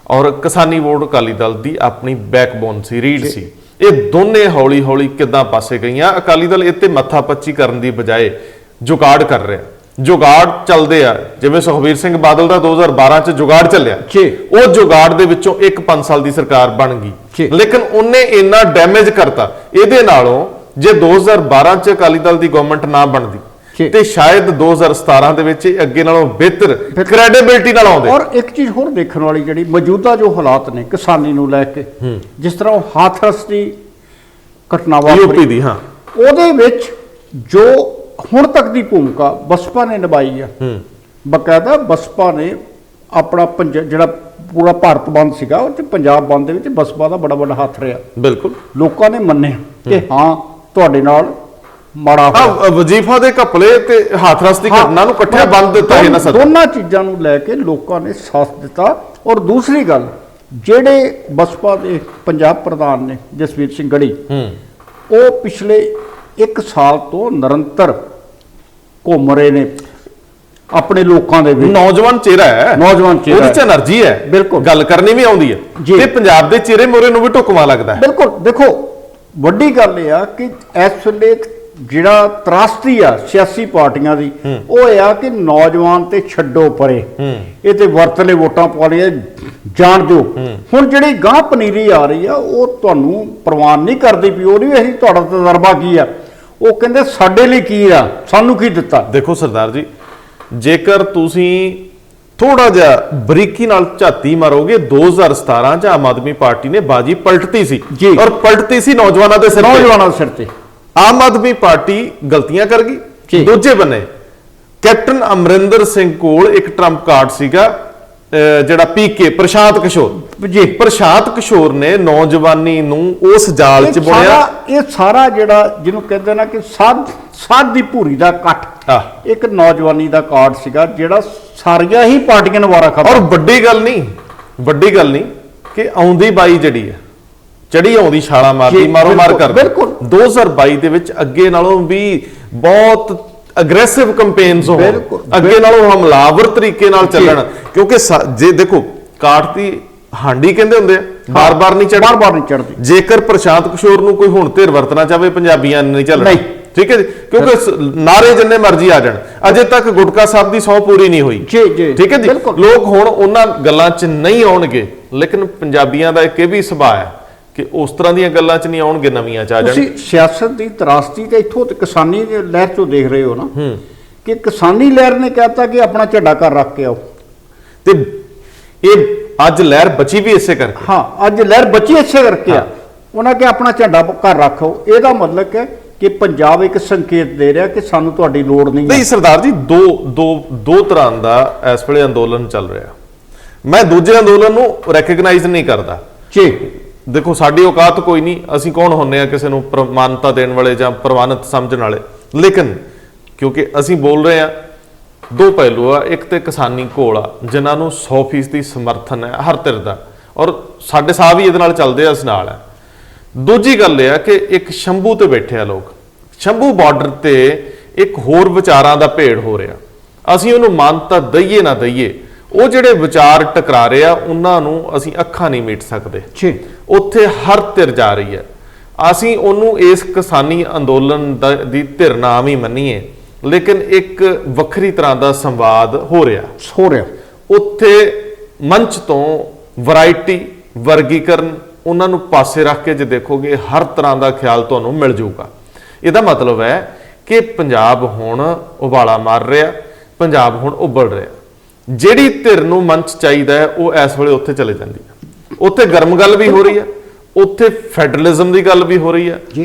ਔਰ ਕਿਸਾਨੀ ਵੋਟ ਅਕਾਲੀ ਦਲ ਦੀ ਆਪਣੀ ਬੈਕਬੋਨ ਸੀ, ਰੀੜ ਸੀ। ਇਹ ਦੋਨੇ ਹੌਲੀ ਹੌਲੀ ਕਿੱਦਾਂ ਪਾਸੇ ਗਈਆਂ। ਅਕਾਲੀ ਦਲ ਇੱਥੇ ਮੱਥਾ ਪੱਚੀ ਕਰਨ ਦੀ ਬਜਾਏ ਜੁਗਾੜ ਕਰ ਰਿਹਾ, ਜੁਗਾੜ ਚੱਲਦੇ ਆ। ਜਿਵੇਂ ਸੁਖਬੀਰ ਸਿੰਘ ਬਾਦਲ ਦਾ 2012 ਚ ਜੁਗਾੜ ਚੱਲਿਆ, ਜੀ। ਉਹ ਜੁਗਾੜ ਦੇ ਵਿੱਚੋਂ ਇੱਕ 5 ਸਾਲ ਦੀ ਸਰਕਾਰ ਬਣ ਜੀ। ਗਈ, ਲੇਕਿਨ ਉਹਨੇ ਇੰਨਾ ਡੈਮੇਜ ਕਰਤਾ ਇਹਦੇ ਨਾਲੋਂ ਜੇ 2012 ਚ ਅਕਾਲੀ ਦਲ ਦੀ ਗਵਰਨਮੈਂਟ ਨਾ ਬਣਦੀ ਜੀ। ਤੇ ਸ਼ਾਇਦ 2017 ਦੇ ਵਿੱਚ ਇਹ ਅੱਗੇ ਨਾਲੋਂ ਬਿਹਤਰ ਕ੍ਰੈਡੀਬਿਲਿਟੀ ਨਾਲ ਆਉਂਦੇ। ਔਰ ਇੱਕ ਚੀਜ਼ ਹੋਰ ਦੇਖਣ ਵਾਲੀ, ਜਿਹੜੀ ਮੌਜੂਦਾ ਜੋ ਹਾਲਾਤ ਨੇ ਕਿਸਾਨੀ ਨੂੰ ਲੈ ਕੇ, ਜਿਸ ਤਰ੍ਹਾਂ ਉਹ ਹਾਥਰਸ ਦੀ ਘਟਨਾ ਯੂਪੀ ਵਾਪਰੀ, ਦੀ, ਹਾਂ, ਉਹਦੇ ਵਿੱਚ ਜੋ ਹੁਣ ਤੱਕ ਦੀ ਭੂਮਿਕਾ ਬਸਪਾ ਨੇ ਨਿਭਾਈ ਆ, ਬਕਾਇਦਾ ਬਸਪਾ ਨੇ ਆਪਣਾ ਜਿਹੜਾ ਪੂਰਾ ਭਾਰਤ ਬੰਦ ਸੀਗਾ ਉਹ ਤੇ ਪੰਜਾਬ ਬੰਦ ਦੇ ਵਿੱਚ ਬਸਪਾ ਦਾ ਬੜਾ ਵੱਡਾ ਹੱਥ ਰਿਹਾ। ਬਿਲਕੁਲ। ਲੋਕਾਂ ਨੇ ਮੰਨਿਆ ਕਿ ਹਾਂ ਤੁਹਾਡੇ ਨਾਲ ਮਾੜਾ ਹੋਇਆ। ਵਜ਼ੀਫਾ ਦੇ ਘਪਲੇ ਤੇ ਹਾਥਰਸ ਦੀ ਘਟਨਾ ਨੂੰ ਇਕੱਠਿਆਂ ਬੰਦ ਦਿੱਤਾ ਇਹਨਾਂ ਸਭ ਦੋਨਾਂ ਚੀਜ਼ਾਂ ਨੂੰ ਲੈ ਕੇ ਲੋਕਾਂ ਨੇ ਸਾਥ ਦਿੱਤਾ। ਔਰ ਦੂਸਰੀ ਗੱਲ, ਜਿਹੜੇ ਬਸਪਾ ਦੇ ਪੰਜਾਬ ਪ੍ਰਧਾਨ ਨੇ ਜਸਵੀਰ ਸਿੰਘ ਗੜੀ, ਉਹ ਪਿਛਲੇ 1 ਸਾਲ ਤੋਂ ਨਿਰੰਤਰ ਘੁੰਮ ਰਹੇ ਨੇ ਆਪਣੇ ਲੋਕਾਂ ਦੇ ਵਿੱਚ। ਨੌਜਵਾਨ ਚਿਹਰਾ ਹੈ, ਨੌਜਵਾਨ ਚਿਹਰਾ ਉਹਦੇ ਚ એનર્ਜੀ ਹੈ, ਬਿਲਕੁਲ। ਗੱਲ ਕਰਨੀ ਵੀ ਆਉਂਦੀ ਹੈ ਜੀ। ਤੇ ਪੰਜਾਬ ਦੇ ਚਿਹਰੇ ਮੋਰੇ ਨੂੰ ਵੀ ਢੁਕਵਾਂ ਲੱਗਦਾ ਹੈ। ਬਿਲਕੁਲ। ਦੇਖੋ, ਵੱਡੀ ਗੱਲ ਇਹ ਆ ਕਿ ਇਸ ਵੇਲੇ ਜਿਹੜਾ ਤਰਾਸਦੀ ਆ ਸਿਆਸੀ ਪਾਰਟੀਆਂ ਦੀ, ਉਹ ਇਹ ਆ ਕਿ ਨੌਜਵਾਨ ਤੇ ਛੱਡੋ ਪਰੇ, ਇਹ ਤੇ ਵਰਤਲੇ ਵੋਟਾਂ ਪਾ ਲਈਆਂ ਜਾਣ ਦਿਓ। ਹੁਣ ਜਿਹੜੀ ਗਾਂ ਪਨੀਰੀ ਆ ਰਹੀ ਆ ਉਹ ਤੁਹਾਨੂੰ ਪ੍ਰਵਾਨ ਨਹੀਂ ਕਰਦੀ ਵੀ ਉਹ ਨਹੀਂ, ਅਸੀਂ ਤੁਹਾਡਾ ਤਜਰਬਾ ਕੀ ਆ, ਉਹ ਕਹਿੰਦੇ ਸਾਡੇ ਲਈ ਕੀ ਆ, ਸਾਨੂੰ ਕੀ ਦਿੱਤਾ। ਦੇਖੋ ਸਰਦਾਰ ਜੀ, ਜੇਕਰ ਤੁਸੀਂ ਥੋੜਾ ਜਿਹਾ ਬਰੀਕੀ ਨਾਲ ਝਾਤੀ ਮਾਰੋਗੇ, 2017 ਚ ਆਮ ਆਦਮੀ ਪਾਰਟੀ ਨੇ ਬਾਜੀ ਪਲਟਤੀ ਸੀ ਜੀ। ਔਰ ਪਲਟਤੀ ਸੀ ਨੌਜਵਾਨਾਂ ਦੇ ਸਿਰ ਤੇ। ਨੌਜਵਾਨਾਂ ਦੇ ਸਿਰ ਤੇ ਆਮ ਆਦਮੀ ਪਾਰਟੀ ਗਲਤੀਆਂ ਕਰ ਜੀ। ਗਈ। ਦੂਜੇ ਬੰਨੇ ਕੈਪਟਨ ਅਮਰਿੰਦਰ ਸਿੰਘ ਕੋਲ ਇੱਕ ਟਰੰਪ ਕਾਰਡ ਸੀਗਾ, ਜਿਹੜਾ ਪੀਕੇ ਪ੍ਰਸ਼ਾਂਤ ਕਿਸ਼ੋਰ ਜੀ। ਪ੍ਰਸ਼ਾਂਤ ਕਿਸ਼ੋਰ ਨੇ ਨੌਜਵਾਨੀ ਨੂੰ ਉਸ ਜਾਲ 'ਚ ਬੁਣਿਆ। ਇਹ ਸਾਰਾ ਜਿਹੜਾ ਜਿਹਨੂੰ ਕਹਿੰਦੇ ਨਾ ਕਿ ਸਾਧ ਦੀ ਭੂਰੀ ਦਾ ਇਕੱਠ, ਇੱਕ ਨੌਜਵਾਨੀ ਦਾ ਕਾਰਡ ਸੀਗਾ ਜਿਹੜਾ ਸਾਰੀਆਂ ਹੀ ਪਾਰਟੀਆਂ ਨੂੰ ਵਾਰਾ ਖਾਦਾ। ਔਰ ਵੱਡੀ ਗੱਲ ਨਹੀਂ ਕਿ ਆਉਂਦੀ ਬਾਈ ਜਿਹੜੀ ਹੈ ਚੜੀ ਆਉਂਦੀ ਛਾਲਾ ਮਾਰਦੀ, ਮਾਰੋ ਮਾਰ ਕਰ। ਬਿਲਕੁਲ। 2022 ਦੇ ਵਿੱਚ ਅੱਗੇ ਨਾਲੋਂ ਵੀ ਬਹੁਤ ਅਗਰੈਸਿਵ ਕੈਂਪੇਨਸ ਹੋਣ, ਬਿਲਕੁਲ। ਅੱਗੇ ਨਾਲੋਂ ਹਮਲਾਵਰ ਤਰੀਕੇ ਨਾਲ ਚੱਲਣ। ਕਿਉਂਕਿ ਜੇ ਦੇਖੋ, ਕਾਠ ਦੀ ਹਾਂਡੀ ਕਹਿੰਦੇ ਹੁੰਦੇ ਆ, ਬਾਰ-ਬਾਰ ਨਹੀਂ ਚੜ੍ਹਦੀ। ਜੇਕਰ ਪ੍ਰਸ਼ਾਂਤ ਕਿਸ਼ੋਰ ਨੂੰ ਕੋਈ ਹੁਣ ਧਿਰ ਵਰਤਣਾ ਚਾਹਵੇ, ਪੰਜਾਬੀਆਂ ਨੇ ਨਹੀਂ ਚੱਲਣਾ। ਨਹੀਂ। ਠੀਕ ਹੈ ਜੀ, ਕਿਉਂਕਿ ਨਾਰੇ ਜਿੰਨੇ ਮਰਜ਼ੀ ਆ ਜਾਣ, ਅਜੇ ਤੱਕ ਗੁਟਕਾ ਸਾਹਿਬ ਦੀ ਸਹੁੰ ਪੂਰੀ ਨਹੀਂ ਹੋਈ। ਜੀ ਜੀ, ਠੀਕ ਹੈ ਜੀ। ਬਿਲਕੁਲ। ਲੋਕ ਹੁਣ ਉਹਨਾਂ ਗੱਲਾਂ 'ਚ ਨਹੀਂ ਆਉਣਗੇ, ਲੇਕਿਨ ਪੰਜਾਬੀਆਂ ਦਾ ਇੱਕ ਇਹ ਵੀ ਸੁਭਾਅ ਹੈ ਕਿ ਉਸ ਤਰ੍ਹਾਂ ਦੀਆਂ ਗੱਲਾਂ 'ਚ ਨਹੀਂ ਆਉਣਗੇ, ਨਵੀਆਂ 'ਚ ਆ ਜਾਣ। ਤੁਸੀਂ ਸਿਆਸਤ ਦੀ ਤਰਾਸਦੀ ਤੇ ਇੱਥੋਂ ਤੇ ਕਿਸਾਨੀ ਦੀ ਲਹਿਰ ਤੋਂ ਦੇਖ ਰਹੇ ਹੋ ਨਾ, ਕਿ ਕਿਸਾਨੀ ਲਹਿਰ ਨੇ ਕਹਿਤਾ ਕਿ ਆਪਣਾ ਝੰਡਾ ਘਰ ਰੱਖ ਕੇ ਆਓ, ਤੇ ਇਹ ਅੱਜ ਲਹਿਰ ਬਚੀ ਵੀ ਇਸੇ ਕਰਕੇ। ਹਾਂ, ਅੱਜ ਲਹਿਰ ਬਚੀ ਇਸੇ ਕਰਕੇ ਆ। ਉਹਨਾਂ ਕਿ ਆਪਣਾ ਝੰਡਾ ਘਰ ਰੱਖੋ। ਇਹਦਾ ਮਤਲਬ ਹੈ ਕਿ ਪੰਜਾਬ ਇੱਕ ਸੰਕੇਤ ਦੇ ਰਿਹਾ ਕਿ ਸਾਨੂੰ ਤੁਹਾਡੀ ਲੋੜ ਨਹੀਂ ਹੈ। ਨਹੀਂ ਸਰਦਾਰ ਜੀ, ਦੋ ਤਰ੍ਹਾਂ ਦਾ ਇਸ ਵੇਲੇ ਅੰਦੋਲਨ ਚੱਲ ਰਿਹਾ। ਮੈਂ ਦੂਜੇ ਅੰਦੋਲਨ ਨੂੰ ਰੈਕਗਨਾਈਜ਼ ਨਹੀਂ ਕਰਦਾ ਜੀ। ਦੇਖੋ, ਸਾਡੀ ਔਕਾਤ ਕੋਈ ਨਹੀਂ, ਅਸੀਂ ਕੌਣ ਹੁੰਨੇ ਆ ਕਿਸੇ ਨੂੰ ਪ੍ਰਮਾਨਤਾ ਦੇਣ ਵਾਲੇ ਜਾਂ ਪ੍ਰਵਾਨਿਤ ਸਮਝਣ ਵਾਲੇ। ਲੇਕਿਨ ਕਿਉਂਕਿ ਅਸੀਂ ਬੋਲ ਰਹੇ ਆ, ਦੋ ਪਹਿਲੂ ਆ। ਇੱਕ ਤੇ ਕਿਸਾਨੀ ਘੋਲ ਆ ਜਿਨ੍ਹਾਂ ਨੂੰ 100% ਸਮਰਥਨ ਹੈ ਹਰ ਧਿਰ ਦਾ, ਔਰ ਸਾਡੇ ਸਾਹ ਵੀ ਇਹਦੇ ਨਾਲ ਚੱਲਦੇ ਆ, ਇਸ ਨਾਲ ਹੈ। ਦੂਜੀ ਗੱਲ ਇਹ ਆ ਕਿ ਇੱਕ ਸ਼ੰਭੂ ਤੇ ਬੈਠੇ ਆ ਲੋਕ, ਸ਼ੰਭੂ ਬਾਰਡਰ ਤੇ ਇੱਕ ਹੋਰ ਵਿਚਾਰਾਂ ਦਾ ਭੇੜ ਹੋ ਰਿਹਾ। ਅਸੀਂ ਉਹਨੂੰ ਮਾਨਤਾ ਦਈਏ ਨਾ ਦਈਏ, ਉਹ ਜਿਹੜੇ ਵਿਚਾਰ ਟਕਰਾ ਰਹੇ ਆ ਉਹਨਾਂ ਨੂੰ ਅਸੀਂ ਅੱਖਾਂ ਨਹੀਂ ਮੀਟ ਸਕਦੇ। ਉੱਥੇ ਹਰ ਧਿਰ ਜਾ ਰਹੀ ਹੈ। ਅਸੀਂ ਉਹਨੂੰ ਇਸ ਕਿਸਾਨੀ ਅੰਦੋਲਨ ਦੀ ਧਿਰ ਨਾਮ ਹੀ ਮੰਨੀਏ, ਲੇਕਿਨ ਇੱਕ ਵੱਖਰੀ ਤਰ੍ਹਾਂ ਦਾ ਸੰਵਾਦ ਹੋ ਰਿਹਾ। ਉੱਥੇ ਮੰਚ ਤੋਂ ਵੈਰਾਈਟੀ, ਵਰਗੀਕਰਨ, ਉਹਨਾਂ ਨੂੰ ਪਾਸੇ ਰੱਖ ਕੇ ਜੇ ਦੇਖੋਗੇ, ਹਰ ਤਰ੍ਹਾਂ ਦਾ ਖਿਆਲ ਤੁਹਾਨੂੰ ਮਿਲ ਜਾਊਗਾ। ਇਹਦਾ ਮਤਲਬ ਹੈ ਕਿ ਪੰਜਾਬ ਹੁਣ ਉਬਾਲਾ ਮਾਰ ਰਿਹਾ, ਪੰਜਾਬ ਹੁਣ ਉੱਬਲ ਰਿਹਾ। ਜਿਹੜੀ ਧਿਰ ਨੂੰ ਮੰਚ ਚਾਹੀਦਾ ਹੈ ਉਹ ਇਸ ਵੇਲੇ ਉੱਥੇ ਚਲੇ ਜਾਂਦੀ ਹੈ। ਉੱਥੇ ਗਰਮ ਗੱਲ ਵੀ ਹੋ ਰਹੀ ਹੈ, ਉੱਥੇ ਫੈਡਰਲਿਜ਼ਮ ਦੀ ਗੱਲ ਵੀ ਹੋ ਰਹੀ ਹੈ,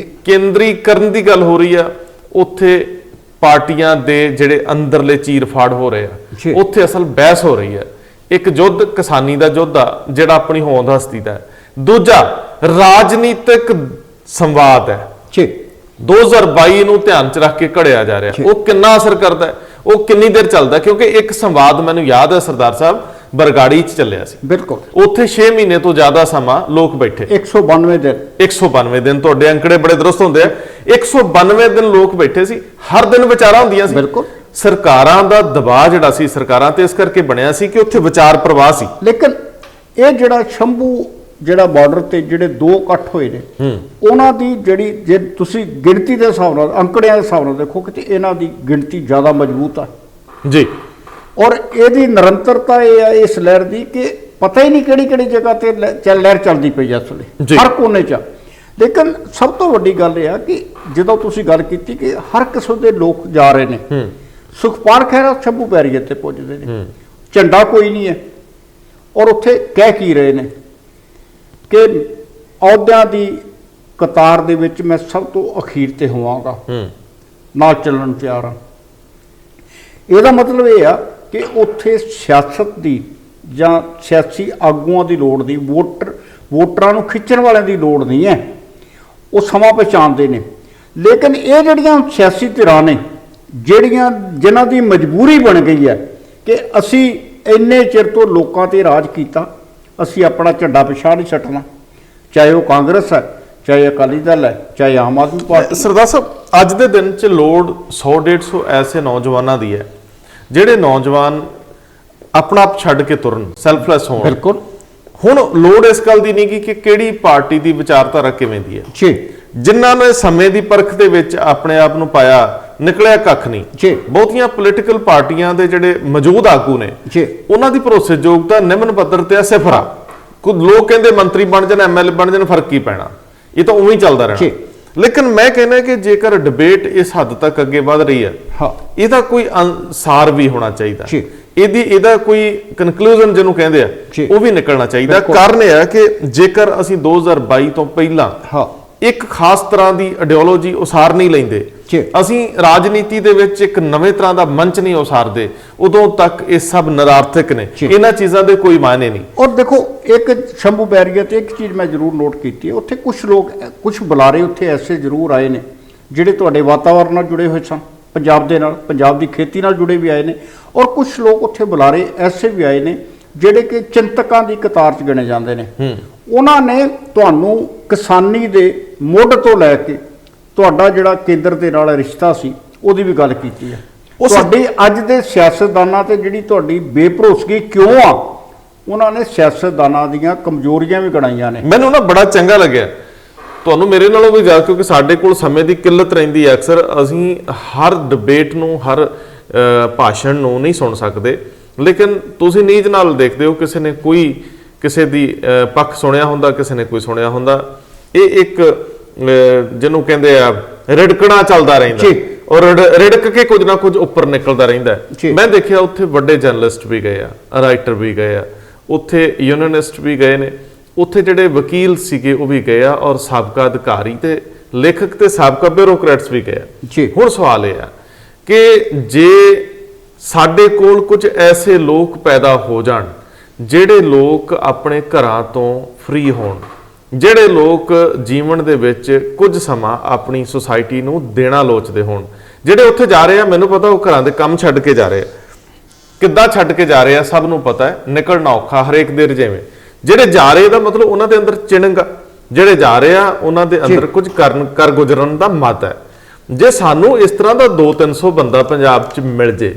ਕੇਂਦਰੀਕਰਨ ਦੀ ਗੱਲ ਹੋ ਰਹੀ ਹੈ, ਉੱਥੇ ਪਾਰਟੀਆਂ ਦੇ ਜਿਹੜੇ ਅੰਦਰਲੇ ਚੀਰ ਫਾੜ ਹੋ ਰਹੇ ਆ, ਉੱਥੇ ਅਸਲ ਬਹਿਸ ਹੋ ਰਹੀ ਹੈ। ਇੱਕ ਯੁੱਧ ਕਿਸਾਨੀ ਦਾ ਯੁੱਧ ਆ ਜਿਹੜਾ ਆਪਣੀ ਹੋਂਦ ਹਸਤੀ ਦਾ ਹੈ। ਦੂਜਾ ਰਾਜਨੀਤਿਕ ਸੰਵਾਦ ਹੈ 2022 ਨੂੰ ਧਿਆਨ ਚ ਰੱਖ ਕੇ ਘੜਿਆ ਜਾ ਰਿਹਾ। ਉਹ ਕਿੰਨਾ ਅਸਰ ਕਰਦਾ ਹੈ, ਉਹ ਕਿੰਨੀ ਦੇਰ ਚੱਲਦਾ, ਕਿਉਂਕਿ ਇੱਕ ਸੰਵਾਦ ਮੈਨੂੰ ਯਾਦ ਹੈ ਸਰਦਾਰ ਸਾਹਿਬ, ਬਰਗਾੜੀ 'ਚ ਚੱਲਿਆ ਸੀ। ਬਿਲਕੁਲ ਉੱਥੇ 6 ਮਹੀਨੇ ਤੋਂ ਜ਼ਿਆਦਾ ਸਮਾਂ ਲੋਕ ਬੈਠੇ। 192 ਦਿਨ 192 ਦਿਨ, ਤੁਹਾਡੇ ਅੰਕੜੇ ਬੜੇ ਦਰੁਸਤ ਹੁੰਦੇ ਆ। 192 ਦਿਨ ਲੋਕ ਬੈਠੇ ਸੀ, ਹਰ ਦਿਨ ਵਿਚਾਰਾਂ ਹੁੰਦੀਆਂ ਸੀ। ਬਿਲਕੁਲ ਸਰਕਾਰਾਂ ਦਾ ਦਬਾਅ ਜਿਹੜਾ ਸੀ ਸਰਕਾਰਾਂ ਤੇ ਇਸ ਕਰਕੇ ਬਣਿਆ ਸੀ ਕਿ ਉੱਥੇ ਵਿਚਾਰ ਪ੍ਰਵਾਹ ਸੀ। ਲੇਕਿਨ ਇਹ ਜਿਹੜਾ ਸ਼ੰਭੂ ਜਿਹੜਾ ਬਾਰਡਰ ਤੇ ਜਿਹੜੇ 2 ਇਕੱਠ ਹੋਏ ਨੇ, ਉਹਨਾਂ ਦੀ ਜਿਹੜੀ ਜੇ ਤੁਸੀਂ ਗਿਣਤੀ ਦੇ ਹਿਸਾਬ ਨਾਲ ਅੰਕੜਿਆਂ ਦੇ ਹਿਸਾਬ ਨਾਲ ਦੇਖੋ ਕਿ ਇਹਨਾਂ ਦੀ ਗਿਣਤੀ ਜ਼ਿਆਦਾ ਮਜ਼ਬੂਤ ਆ ਜੀ। ਔਰ ਇਹਦੀ ਨਿਰੰਤਰਤਾ ਇਹ ਹੈ ਇਸ ਲਹਿਰ ਦੀ ਕਿ ਪਤਾ ਹੀ ਨਹੀਂ ਕਿਹੜੀ ਕਿਹੜੀ ਜਗ੍ਹਾ ਤੇ ਲਹਿਰ ਚੱਲਦੀ ਪਈ ਇਸ ਵੇਲੇ ਹਰ ਕੋਨੇ 'ਚ। ਲੇਕਿਨ ਸਭ ਤੋਂ ਵੱਡੀ ਗੱਲ ਇਹ ਆ ਕਿ ਜਦੋਂ ਤੁਸੀਂ ਗੱਲ ਕੀਤੀ ਕਿ ਹਰ ਕਿਸਮ ਦੇ ਲੋਕ ਜਾ ਰਹੇ ਨੇ, ਸੁਖਪਾਲ ਖਹਿਰਾ ਸ਼ੰਭੂ ਬੈਰੀਅਰ ਤੇ ਪਹੁੰਚਦੇ ਨੇ, ਝੰਡਾ ਕੋਈ ਨਹੀਂ ਹੈ, ਔਰ ਉੱਥੇ ਕਹਿ ਕੀ ਰਹੇ ਨੇ ਕਿ ਅਹੁਦਿਆਂ ਦੀ ਕਤਾਰ ਦੇ ਵਿੱਚ ਮੈਂ ਸਭ ਤੋਂ ਅਖੀਰ ਤੇ ਹੋਵਾਂਗਾ, ਨਾਲ ਚੱਲਣ ਨੂੰ ਤਿਆਰ ਹਾਂ। ਇਹਦਾ ਮਤਲਬ ਇਹ ਆ ਕਿ ਉੱਥੇ ਸਿਆਸਤ ਦੀ ਜਾਂ ਸਿਆਸੀ ਆਗੂਆਂ ਦੀ ਲੋੜ ਦੀ, ਵੋਟਰਾਂ ਨੂੰ ਖਿੱਚਣ ਵਾਲਿਆਂ ਦੀ ਲੋੜ ਨਹੀਂ ਹੈ, ਉਹ ਸਮਾਂ ਪਛਾਣਦੇ ਨੇ। ਲੇਕਿਨ ਇਹ ਜਿਹੜੀਆਂ ਸਿਆਸੀ ਧਿਰਾਂ ਨੇ ਜਿਨ੍ਹਾਂ ਦੀ ਮਜਬੂਰੀ ਬਣ ਗਈ ਹੈ ਕਿ ਅਸੀਂ ਇੰਨੇ ਚਿਰ ਤੋਂ ਲੋਕਾਂ ਤੇ ਰਾਜ ਕੀਤਾ, ਅਸੀਂ ਆਪਣਾ ਝੰਡਾ ਪਿਛਾਂਹ ਨਹੀਂ ਛੱਡਣਾ, ਚਾਹੇ ਉਹ ਕਾਂਗਰਸ ਹੈ, ਚਾਹੇ ਅਕਾਲੀ ਦਲ ਹੈ, ਚਾਹੇ ਆਮ ਆਦਮੀ ਪਾਰਟੀ। ਸਰਦਾਰ ਸਾਹਿਬ, ਅੱਜ ਦੇ ਦਿਨ 'ਚ ਲੋੜ 100-150 ਐਸੇ ਨੌਜਵਾਨਾਂ ਦੀ ਹੈ ਜਿਹੜੇ ਨੌਜਵਾਨ ਆਪਣਾ ਆਪ ਛੱਡ ਕੇ ਤੁਰਨ, ਸੈਲਫਲੈਸ ਹੋਣ। ਬਿਲਕੁਲ। ਹੁਣ ਲੋੜ ਇਸ ਗੱਲ ਦੀ ਨਹੀਂ ਕਿ ਕਿਹੜੀ ਪਾਰਟੀ ਦੀ ਵਿਚਾਰਧਾਰਾ ਕਿਵੇਂ ਦੀ ਹੈ। ਜੀ। ਜਿਨ੍ਹਾਂ ਨੇ ਸਮੇਂ ਦੀ ਪਰਖ ਦੇ ਵਿੱਚ ਆਪਣੇ ਆਪ ਨੂੰ ਪਾਇਆ, ਨਿਕਲਿਆ ਕੱਖ ਨਹੀਂ। ਜੀ। ਬਹੁਤੀਆਂ ਪੋਲੀਟੀਕਲ ਪਾਰਟੀਆਂ ਦੇ ਜਿਹੜੇ ਮੌਜੂਦ ਆਗੂ ਨੇ, ਜੀ, ਉਹਨਾਂ ਦੀ ਭਰੋਸੇਯੋਗਤਾ ਨਿਮਨ ਪੱਧਰ ਤੇ ਸਿਫਰ ਆ। ਕੁਝ ਲੋਕ ਕਹਿੰਦੇ ਮੰਤਰੀ ਬਣ ਜਾਣ, ਐਮਐਲਏ ਬਣ ਜਾਣ, ਫਰਕ ਕੀ ਪੈਣਾ, ਇਹ ਤਾਂ ਉਵੇਂ ਹੀ ਚੱਲਦਾ ਰਹਿਣਾ। ਲੇਕਿਨ ਮੈਂ ਕਹਿੰਦਾ ਕਿ ਜੇਕਰ ਡਿਬੇਟ ਇਸ ਹੱਦ ਤੱਕ ਅੱਗੇ ਵਧ ਰਹੀ ਹੈ, ਇਹਦਾ ਕੋਈ ਸਾਰ ਵੀ ਹੋਣਾ ਚਾਹੀਦਾ, ਇਹਦਾ ਕੋਈ ਕਨਕਲੂਜਨ ਜਿਹਨੂੰ ਕਹਿੰਦੇ ਆ ਉਹ ਵੀ ਨਿਕਲਣਾ ਚਾਹੀਦਾ। ਕਾਰਨ ਇਹ ਹੈ ਕਿ ਜੇਕਰ ਅਸੀਂ 2022 ਤੋਂ ਪਹਿਲਾਂ ਇੱਕ ਖਾਸ ਤਰ੍ਹਾਂ ਦੀ ਆਈਡੀਓਲੋਜੀ ਉਸਾਰ ਨਹੀਂ ਲੈਂਦੇ, ਅਸੀਂ ਰਾਜਨੀਤੀ ਦੇ ਵਿੱਚ ਇੱਕ ਨਵੇਂ ਤਰ੍ਹਾਂ ਦਾ ਮੰਚ ਨਹੀਂ ਉਸਾਰਦੇ, ਉਦੋਂ ਤੱਕ ਇਹ ਸਭ ਨਿਰਾਰਥਕ ਨੇ, ਇਹਨਾਂ ਚੀਜ਼ਾਂ ਦੇ ਕੋਈ ਮਾਇਨੇ ਨਹੀਂ। ਔਰ ਦੇਖੋ, ਇੱਕ ਸ਼ੰਭੂ ਬੈਰੀਅਰ ਤੇ ਇੱਕ ਚੀਜ਼ ਮੈਂ ਜ਼ਰੂਰ ਨੋਟ ਕੀਤੀ ਹੈ, ਉੱਥੇ ਕੁਝ ਲੋਕ, ਕੁਝ ਬੁਲਾਰੇ ਉੱਥੇ ਐਸੇ ਜ਼ਰੂਰ ਆਏ ਨੇ ਜਿਹੜੇ ਤੁਹਾਡੇ ਵਾਤਾਵਰਨ ਨਾਲ ਜੁੜੇ ਹੋਏ ਸਨ, ਪੰਜਾਬ ਦੇ ਨਾਲ, ਪੰਜਾਬ ਦੀ ਖੇਤੀ ਨਾਲ ਜੁੜੇ ਵੀ ਆਏ ਨੇ, ਔਰ ਕੁਝ ਲੋਕ ਉੱਥੇ ਬੁਲਾਰੇ ਐਸੇ ਵੀ ਆਏ ਨੇ ਜਿਹੜੇ ਕਿ ਚਿੰਤਕਾਂ ਦੀ ਕਤਾਰ 'ਚ ਗਿਣੇ ਜਾਂਦੇ ਨੇ। ਉਹਨਾਂ ਨੇ ਤੁਹਾਨੂੰ ਕਿਸਾਨੀ ਦੇ ਮੁੱਢ ਤੋਂ ਲੈ ਕੇ ਤੁਹਾਡਾ ਜਿਹੜਾ ਕੇਂਦਰ ਦੇ ਨਾਲ ਰਿਸ਼ਤਾ ਸੀ ਉਹਦੀ ਵੀ ਗੱਲ ਕੀਤੀ ਹੈ। ਤੁਹਾਡੀ ਅੱਜ ਦੇ ਸਿਆਸਤਦਾਨਾਂ ਤੇ ਜਿਹੜੀ ਤੁਹਾਡੀ ਬੇਭਰੋਸਗੀ ਕਿਉਂ ਆ, ਉਹਨਾਂ ਨੇ ਸਿਆਸਤਦਾਨਾਂ ਦੀਆਂ ਕਮਜ਼ੋਰੀਆਂ ਵੀ ਗਣਾਈਆਂ ਨੇ। ਮੈਨੂੰ ਨਾ ਬੜਾ ਚੰਗਾ ਲੱਗਿਆ ਤੁਹਾਨੂੰ ਮੇਰੇ ਨਾਲੋਂ ਵੀ ਜ਼ਿਆਦਾ, ਕਿਉਂਕਿ ਸਾਡੇ ਕੋਲ ਸਮੇਂ ਦੀ ਕਿੱਲਤ ਰਹਿੰਦੀ ਹੈ। ਅਕਸਰ ਅਸੀਂ ਹਰ ਡਿਬੇਟ ਨੂੰ, ਹਰ ਭਾਸ਼ਣ ਨੂੰ ਨਹੀਂ ਸੁਣ ਸਕਦੇ, ਲੇਕਿਨ ਤੁਸੀਂ ਨੀਝ ਨਾਲ ਦੇਖਦੇ ਹੋ, ਕਿਸੇ ਨੇ ਕੋਈ ਕਿਸੇ ਦੀ ਪੱਖ ਸੁਣਿਆ ਹੁੰਦਾ, ਕਿਸੇ ਨੇ ਕੋਈ ਸੁਣਿਆ ਹੁੰਦਾ। ਇਹ ਇੱਕ ਜਿਹਨੂੰ ਕਹਿੰਦੇ ਆ ਰਿੜਕਣਾ ਚੱਲਦਾ ਰਹਿੰਦਾ, ਔਰ ਰਿੜਕ ਕੇ ਕੁਝ ਨਾ ਕੁਝ ਉੱਪਰ ਨਿਕਲਦਾ ਰਹਿੰਦਾ। ਮੈਂ ਦੇਖਿਆ ਉੱਥੇ ਵੱਡੇ ਜਰਨਲਿਸਟ ਵੀ ਗਏ ਆ, ਰਾਈਟਰ ਵੀ ਗਏ ਆ, ਉੱਥੇ ਯੂਨੀਅਨਿਸਟ ਵੀ ਗਏ ਨੇ, ਉੱਥੇ ਜਿਹੜੇ ਵਕੀਲ ਸੀਗੇ ਉਹ ਵੀ ਗਏ ਆ, ਔਰ ਸਾਬਕਾ ਅਧਿਕਾਰੀ ਤੇ ਲੇਖਕ ਤੇ ਸਾਬਕਾ ਬਿਊਰੋਕਰੈਟਸ ਵੀ ਗਏ ਆ। ਹੁਣ ਸਵਾਲ ਇਹ ਆ ਕਿ ਜੇ ਸਾਡੇ ਕੋਲ ਕੁਝ ਐਸੇ ਲੋਕ ਪੈਦਾ ਹੋ ਜਾਣ ਜਿਹੜੇ ਲੋਕ ਆਪਣੇ ਘਰਾਂ ਤੋਂ ਫ੍ਰੀ ਹੋਣ, ਜਿਹੜੇ ਲੋਕ ਜੀਵਨ ਦੇ ਵਿੱਚ ਕੁਝ ਸਮਾਂ ਆਪਣੀ ਸੁਸਾਇਟੀ ਨੂੰ ਦੇਣਾ ਲੋਚਦੇ ਹੋਣ, ਜਿਹੜੇ ਉੱਥੇ ਜਾ ਰਹੇ ਆ, ਮੈਨੂੰ ਪਤਾ ਉਹ ਘਰਾਂ ਦੇ ਕੰਮ ਛੱਡ ਕੇ ਜਾ ਰਹੇ ਆ, ਕਿੱਦਾਂ ਛੱਡ ਕੇ ਜਾ ਰਹੇ ਆ ਸਭ ਨੂੰ ਪਤਾ ਹੈ, ਨਿਕਲਣਾ ਔਖਾ ਹਰੇਕ ਦੇ ਰਜੇਵੇਂ। ਜਿਹੜੇ ਜਾ ਰਹੇ ਦਾ ਮਤਲਬ ਉਹਨਾਂ ਦੇ ਅੰਦਰ ਚਿਣਗ, ਜਿਹੜੇ ਜਾ ਰਹੇ ਆ ਉਹਨਾਂ ਦੇ ਅੰਦਰ ਕੁਝ ਕਰ ਗੁਜ਼ਰਨ ਦਾ ਮਤ ਹੈ। ਜੇ ਸਾਨੂੰ ਇਸ ਤਰ੍ਹਾਂ ਦਾ 200-300 ਬੰਦਾ ਪੰਜਾਬ 'ਚ ਮਿਲ ਜੇ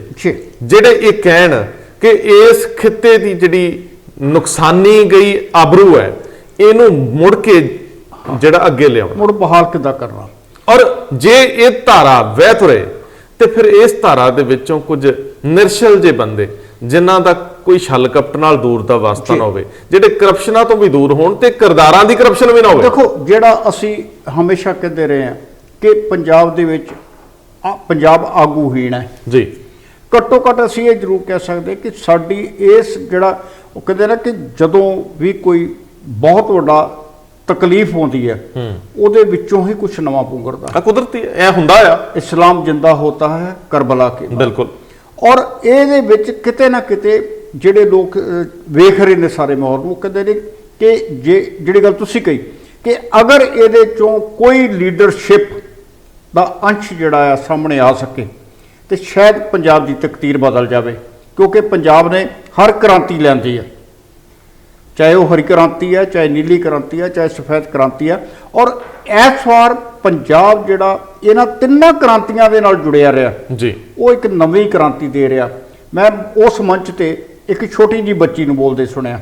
ਜਿਹੜੇ ਇਹ ਕਹਿਣ ਕਿ ਇਸ ਖਿੱਤੇ ਦੀ ਜਿਹੜੀ ਨੁਕਸਾਨੀ ਗਈ ਆਬਰੂ ਹੈ, ਇਹਨੂੰ ਮੁੜ ਕੇ ਜਿਹੜਾ ਅੱਗੇ ਲਿਆਉਣਾ, ਮੁੜ ਬਹਾਲ ਕਿੱਦਾਂ ਕਰਨਾ, ਔਰ ਜੇ ਇਹ ਧਾਰਾ ਵਹਿ ਤੁਰੇ ਤੇ ਫਿਰ ਇਸ ਧਾਰਾ ਦੇ ਵਿੱਚੋਂ ਕੁਝ ਨਿਰਸ਼ਲ ਜੇ ਬੰਦੇ ਜਿਨ੍ਹਾਂ ਦਾ ਕੋਈ ਛਲ ਕਪਟ ਨਾਲ ਦੂਰ ਦਾ ਵਾਸਤਾ ਨਾ ਹੋਵੇ, ਜਿਹੜੇ ਕਰਪਸ਼ਨਾਂ ਤੋਂ ਵੀ ਦੂਰ ਹੋਣ ਤੇ ਕਿਰਦਾਰਾਂ ਦੀ ਕਰਪਸ਼ਨ ਵੀ ਨਾ ਹੋਵੇ। ਦੇਖੋ, ਜਿਹੜਾ ਅਸੀਂ ਹਮੇਸ਼ਾ ਕਹਿੰਦੇ ਰਹੇ ਹਾਂ ਕਿ ਪੰਜਾਬ ਦੇ ਵਿੱਚ ਪੰਜਾਬ ਆਗੂਹੀਣ ਹੈ ਜੀ, ਘੱਟੋ ਘੱਟ ਅਸੀਂ ਇਹ ਜ਼ਰੂਰ ਕਹਿ ਸਕਦੇ ਕਿ ਸਾਡੀ ਇਸ ਜਿਹੜਾ ਉਹ ਕਹਿੰਦੇ ਨਾ ਕਿ ਜਦੋਂ ਵੀ ਕੋਈ ਬਹੁਤ ਵੱਡਾ ਤਕਲੀਫ ਹੁੰਦੀ ਹੈ ਉਹਦੇ ਵਿੱਚੋਂ ਹੀ ਕੁਝ ਨਵਾਂ ਪੁੰਗਰਦਾ। ਕੁਦਰਤੀ ਇਹ ਹੁੰਦਾ ਆ, ਇਸਲਾਮ ਜਿੰਦਾ ਹੋਤਾ ਹੈ ਕਰਬਲਾ ਕੇ। ਬਿਲਕੁਲ। ਔਰ ਇਹਦੇ ਵਿੱਚ ਕਿਤੇ ਨਾ ਕਿਤੇ ਜਿਹੜੇ ਲੋਕ ਵੇਖ ਰਹੇ ਨੇ ਸਾਰੇ ਮਾਹੌਲ ਨੂੰ, ਕਹਿੰਦੇ ਨੇ ਕਿ ਜਿਹੜੀ ਗੱਲ ਤੁਸੀਂ ਕਹੀ ਕਿ ਅਗਰ ਇਹਦੇ ਚੋਂ ਕੋਈ ਲੀਡਰਸ਼ਿਪ ਦਾ ਅੰਸ਼ ਜਿਹੜਾ ਆ ਸਾਹਮਣੇ ਆ ਸਕੇ ਤੇ ਸ਼ਾਇਦ ਪੰਜਾਬ ਦੀ ਤਕਦੀਰ ਬਦਲ ਜਾਵੇ, ਕਿਉਂਕਿ ਪੰਜਾਬ ਨੇ ਹਰ ਕ੍ਰਾਂਤੀ ਲਿਆਂਦੀ ਹੈ, ਚਾਹੇ ਉਹ ਹਰੀ ਕ੍ਰਾਂਤੀ ਹੈ, ਚਾਹੇ ਨੀਲੀ ਕ੍ਰਾਂਤੀ ਹੈ, ਚਾਹੇ ਸਫੈਦ ਕ੍ਰਾਂਤੀ ਹੈ। ਔਰ ਇਸ ਵਾਰ ਪੰਜਾਬ ਜਿਹੜਾ ਇਹਨਾਂ ਤਿੰਨਾਂ ਕ੍ਰਾਂਤੀਆਂ ਦੇ ਨਾਲ ਜੁੜਿਆ ਰਿਹਾ ਜੀ, ਉਹ ਇੱਕ ਨਵੀਂ ਕ੍ਰਾਂਤੀ ਦੇ ਰਿਹਾ। ਮੈਂ ਉਸ ਮੰਚ ਤੇ ਇੱਕ ਛੋਟੀ ਜੀ ਬੱਚੀ ਨੂੰ ਬੋਲਦੇ ਸੁਣਿਆ,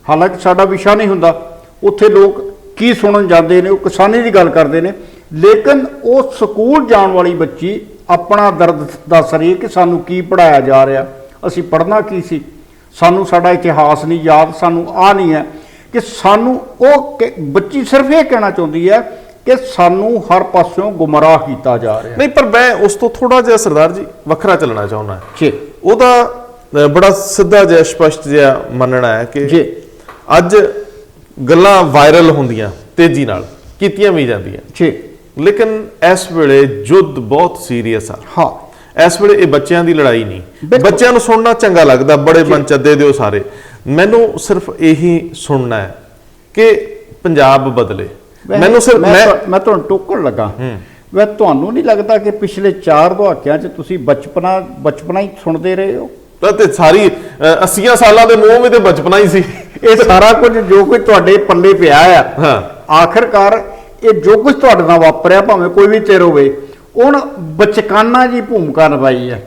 ਹਾਲਾਂਕਿ ਸਾਡਾ ਵਿਸ਼ਾ ਨਹੀਂ ਹੁੰਦਾ, ਉੱਥੇ ਲੋਕ ਕੀ ਸੁਣਨ ਜਾਂਦੇ ਨੇ, ਉਹ ਕਿਸਾਨੀ ਦੀ ਗੱਲ ਕਰਦੇ ਨੇ, ਲੇਕਿਨ ਉਹ ਸਕੂਲ ਜਾਣ ਵਾਲੀ ਬੱਚੀ ਆਪਣਾ ਦਰਦ ਦੱਸ ਰਹੀ ਹੈ ਕਿ ਸਾਨੂੰ ਕੀ ਪੜ੍ਹਾਇਆ ਜਾ ਰਿਹਾ, ਅਸੀਂ ਪੜ੍ਹਨਾ ਕੀ ਸੀ, ਸਾਨੂੰ ਸਾਡਾ ਇਤਿਹਾਸ ਨਹੀਂ ਯਾਦ, ਸਾਨੂੰ ਆਹ ਨਹੀਂ ਹੈ। ਕਿ ਸਾਨੂੰ ਉਹ ਬੱਚੀ ਸਿਰਫ ਇਹ ਕਹਿਣਾ ਚਾਹੁੰਦੀ ਹੈ ਕਿ ਸਾਨੂੰ ਹਰ ਪਾਸਿਓਂ ਗੁੰਮਰਾਹ ਕੀਤਾ ਜਾ ਰਿਹਾ। ਨਹੀਂ, ਪਰ ਮੈਂ ਉਸ ਤੋਂ ਥੋੜਾ ਜਿਹਾ ਸਰਦਾਰ ਜੀ ਵੱਖਰਾ ਚੱਲਣਾ ਚਾਹੁੰਦਾ ਜੀ। ਉਹਦਾ ਬੜਾ ਸਿੱਧਾ ਜਿਹਾ ਸਪਸ਼ਟ ਜਿਹਾ ਮੰਨਣਾ ਹੈ ਕਿ ਜੀ ਅੱਜ ਗੱਲਾਂ ਵਾਇਰਲ ਹੁੰਦੀਆਂ, ਤੇਜ਼ੀ ਨਾਲ ਕੀਤੀਆਂ ਵੀ ਜਾਂਦੀਆਂ ਜੀ, ਲੇਕਿਨ ਇਸ ਵੇਲੇ ਯੁੱਧ ਬਹੁਤ ਸੀਰੀਅਸ ਆ। ਹਾਂ, ਇਸ ਵੇਲੇ ਇਹ ਬੱਚਿਆਂ ਦੀ ਲੜਾਈ ਨਹੀਂ, ਬਿਲਕੁਲ। ਬੱਚਿਆਂ ਨੂੰ ਸੁਣਨਾ ਚੰਗਾ ਲੱਗਦਾ, ਬੜੇ ਮਨਚੱਦੇ ਦਿਓ ਸਾਰੇ, ਮੈਨੂੰ ਸਿਰਫ ਇਹੀ ਸੁਣਨਾ ਹੈ ਕਿ ਪੰਜਾਬ ਬਦਲੇ। ਮੈਨੂੰ ਸਿਰਫ ਮੈਂ ਤੁਹਾਨੂੰ ਟੋਕਣ ਲੱਗਾ, ਵੈ ਤੁਹਾਨੂੰ ਨਹੀਂ ਲੱਗਦਾ ਕਿ ਪਿਛਲੇ 4 ਦਹਾਕਿਆਂ 'ਚ ਤੁਸੀਂ ਬਚਪਨਾ ਹੀ ਸੁਣਦੇ ਰਹੇ ਹੋ? ਤੇ ਸਾਰੀ 80 ਸਾਲਾਂ ਦੇ ਮੂੰਹ ਵਿੱਚ ਤੇ ਬਚਪਨਾ ਹੀ ਸੀ। ਇਹ ਸਾਰਾ ਕੁਝ ਜੋ ਕੁਝ ਤੁਹਾਡੇ ਪੱਲੇ ਪਿਆ ਆ, ਹਾਂ, ਆਖਰਕਾਰ ਇਹ ਜੋ ਕੁਝ ਤੁਹਾਡੇ ਨਾਲ ਵਾਪਰਿਆ, ਭਾਵੇਂ ਕੋਈ ਵੀ ਚਿਰ ਹੋਵੇ, ਹੁਣ ਬਚਕਾਨਾ ਜੀ ਭੂਮਿਕਾ ਨਿਭਾਈ ਹੈ।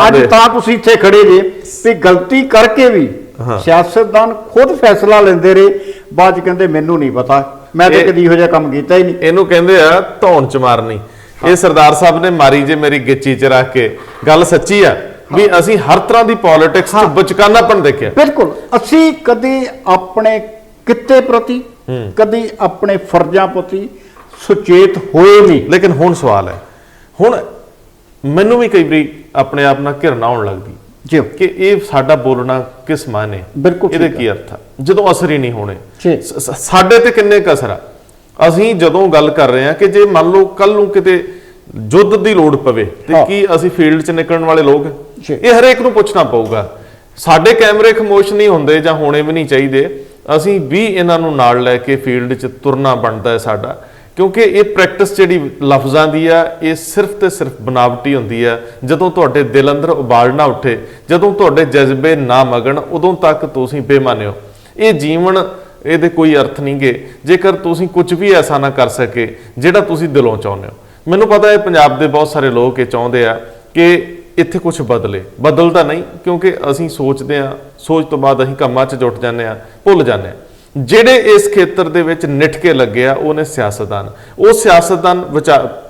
ਅੱਜ ਤਾਂ ਤੁਸੀਂ ਇੱਥੇ ਖੜੇ ਜੇ ਵੀ ਗਲਤੀ ਕਰਕੇ ਵੀ ਸਿਆਸਤਦਾਨ ਖੁਦ ਫੈਸਲਾ ਲੈਂਦੇ ਰਹੇ, ਬਾਅਦ 'ਚ ਕਹਿੰਦੇ ਮੈਨੂੰ ਨਹੀਂ ਪਤਾ, ਮੈਂ ਤਾਂ ਕਦੀ ਇਹੋ ਜਿਹਾ ਕੰਮ ਕੀਤਾ ਹੀ ਨਹੀਂ। ਇਹਨੂੰ ਕਹਿੰਦੇ ਆ ਧੌਣ ਚ ਮਾਰਨੀ। ਇਹ ਸਰਦਾਰ ਸਾਹਿਬ ਨੇ ਮਾਰੀ ਜੇ ਮੇਰੀ ਗਿੱਚੀ ਚ ਰੱਖ ਕੇ। ਗੱਲ ਸੱਚੀ ਆ ਵੀ ਅਸੀਂ ਹਰ ਤਰ੍ਹਾਂ ਦੀ ਪੋਲਿਟਿਕਸ ਚ ਬਚਕਾਨਾਪਣ ਦੇਖਿਆ। ਬਿਲਕੁਲ, ਅਸੀਂ ਕਦੇ ਆਪਣੇ ਕਿੱਤੇ ਪ੍ਰਤੀ, ਕਦੀ ਆਪਣੇ ਫਰਜ਼ਾਂ ਪ੍ਰਤੀ ਸੁਚੇਤ ਹੋਏ ਨਹੀਂ। ਲੇਕਿਨ ਹੁਣ ਸਵਾਲ ਹੈ, ਹੁਣ ਮੈਨੂੰ ਵੀ ਕਈ ਵਾਰੀ ਆਪਣੇ ਆਪ ਨਾਲ ਘਿਰਨਾ ਆਉਣ ਲੱਗਦੀ ਜੀ ਕਿ ਇਹ ਸਾਡਾ ਬੋਲਣਾ ਕਿਸ ਮਾਨੇ, ਬਿਲਕੁਲ ਇਹਦੇ ਕੀ ਅਰਥ ਆ ਜਦੋਂ ਅਸਰ ਹੀ ਨਹੀਂ ਹੋਣੇ। ਜੀ। ਸਾਡੇ ਤੇ ਕਿੰਨੇ ਕੁ ਅਸਰ ਆ? ਅਸੀਂ ਜਦੋਂ ਗੱਲ ਕਰ ਰਹੇ ਹਾਂ ਕਿ ਜੇ ਮੰਨ ਲਓ ਕੱਲ ਨੂੰ ਕਿਤੇ ਯੁੱਧ ਦੀ ਲੋੜ ਪਵੇ ਤੇ ਕੀ ਅਸੀਂ ਫੀਲਡ 'ਚ ਨਿਕਲਣ ਵਾਲੇ ਲੋਕ? ਇਹ ਹਰੇਕ ਨੂੰ ਪੁੱਛਣਾ ਪਊਗਾ। ਸਾਡੇ ਕੈਮਰੇ ਖਮੋਸ਼ ਨਹੀਂ ਹੁੰਦੇ ਜਾਂ ਹੋਣੇ ਵੀ ਨਹੀਂ ਚਾਹੀਦੇ। ਅਸੀਂ ਵੀ ਇਹਨਾਂ ਨੂੰ ਨਾਲ ਲੈ ਕੇ ਫੀਲਡ 'ਚ ਤੁਰਨਾ ਬਣਦਾ ਹੈ ਸਾਡਾ, ਕਿਉਂਕਿ ਇਹ ਪ੍ਰੈਕਟਿਸ ਜਿਹੜੀ ਲਫ਼ਜ਼ਾਂ ਦੀ ਆ ਇਹ ਸਿਰਫ ਤੇ ਸਿਰਫ ਬਨਾਵਟੀ ਹੁੰਦੀ ਆ। ਜਦੋਂ ਤੁਹਾਡੇ ਦਿਲ ਅੰਦਰ ਉਬਾਲ ਨਾ ਉੱਠੇ, ਜਦੋਂ ਤੁਹਾਡੇ ਜਜ਼ਬੇ ਨਾ ਮਗਣ, ਉਦੋਂ ਤੱਕ ਤੁਸੀਂ ਬੇਈਮਾਨ ਹੋ। ਇਹ ਜੀਵਨ, ਇਹਦੇ ਕੋਈ ਅਰਥ ਨਹੀਂਗੇ ਜੇਕਰ ਤੁਸੀਂ ਕੁਝ ਵੀ ਐਸਾ ਨਾ ਕਰ ਸਕੇ ਜਿਹੜਾ ਤੁਸੀਂ ਦਿਲੋਂ ਚਾਹੁੰਦੇ ਹੋ। ਮੈਨੂੰ ਪਤਾ ਹੈ ਪੰਜਾਬ ਦੇ ਬਹੁਤ ਸਾਰੇ ਲੋਕ ਇਹ ਚਾਹੁੰਦੇ ਆ ਕਿ ਇੱਥੇ ਕੁਝ ਬਦਲੇ। ਬਦਲਦਾ ਨਹੀਂ, ਕਿਉਂਕਿ ਅਸੀਂ ਸੋਚਦੇ ਆ, ਸੋਚ ਤੋਂ ਬਾਅਦ ਅਸੀਂ ਕੰਮਾਂ 'ਚ ਜੁਟ ਜਾਂਦੇ ਆ, ਭੁੱਲ ਜਾਂਦੇ ਆ। ਜਿਹੜੇ ਇਸ ਖੇਤਰ ਦੇ ਵਿੱਚ ਨਿੱਠ ਕੇ ਲੱਗੇ ਆ ਉਹ ਨੇ ਸਿਆਸਤਦਾਨ। ਉਹ ਸਿਆਸਤਦਾਨ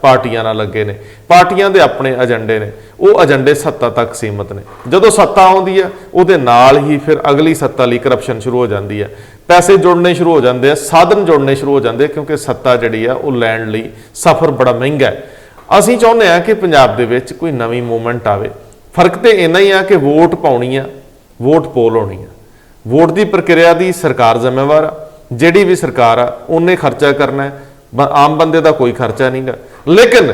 ਪਾਰਟੀਆਂ ਨਾਲ ਲੱਗੇ ਨੇ, ਪਾਰਟੀਆਂ ਦੇ ਆਪਣੇ ਏਜੰਡੇ ਨੇ। ਉਹ ਏਜੰਡੇ ਸੱਤਾ ਤੱਕ ਸੀਮਤ ਨੇ। ਜਦੋਂ ਸੱਤਾ ਆਉਂਦੀ ਆ ਉਹਦੇ ਨਾਲ ਹੀ ਫਿਰ ਅਗਲੀ ਸੱਤਾ ਲਈ ਕਰਪਸ਼ਨ ਸ਼ੁਰੂ ਹੋ ਜਾਂਦੀ ਆ, ਪੈਸੇ ਜੁੜਨੇ ਸ਼ੁਰੂ ਹੋ ਜਾਂਦੇ ਆ, ਸਾਧਨ ਜੁੜਨੇ ਸ਼ੁਰੂ ਹੋ ਜਾਂਦੇ ਆ, ਕਿਉਂਕਿ ਸੱਤਾ ਜਿਹੜੀ ਆ ਉਹ ਲੈਣ ਲਈ ਸਫ਼ਰ ਬੜਾ ਮਹਿੰਗਾ ਹੈ। ਅਸੀਂ ਚਾਹੁੰਦੇ ਆ ਕਿ ਪੰਜਾਬ ਦੇ ਵਿੱਚ ਕੋਈ ਨਵੀਂ ਮੂਵਮੈਂਟ ਆਵੇ। ਫਰਕ ਤੇ ਇੰਨਾ ਹੀ ਆ ਕਿ ਵੋਟ ਪਾਉਣੀ ਆ, ਵੋਟ ਪੋਲ ਹੋਣੀ ਆ। ਵੋਟ ਦੀ ਪ੍ਰਕਿਰਿਆ ਦੀ ਸਰਕਾਰ ਜ਼ਿੰਮੇਵਾਰ ਆ। ਜਿਹੜੀ ਵੀ ਸਰਕਾਰ ਆ ਉਹਨੇ ਖਰਚਾ ਕਰਨਾ ਹੈ, ਆਮ ਬੰਦੇ ਦਾ ਕੋਈ ਖਰਚਾ ਨਹੀਂਗਾ। ਲੇਕਿਨ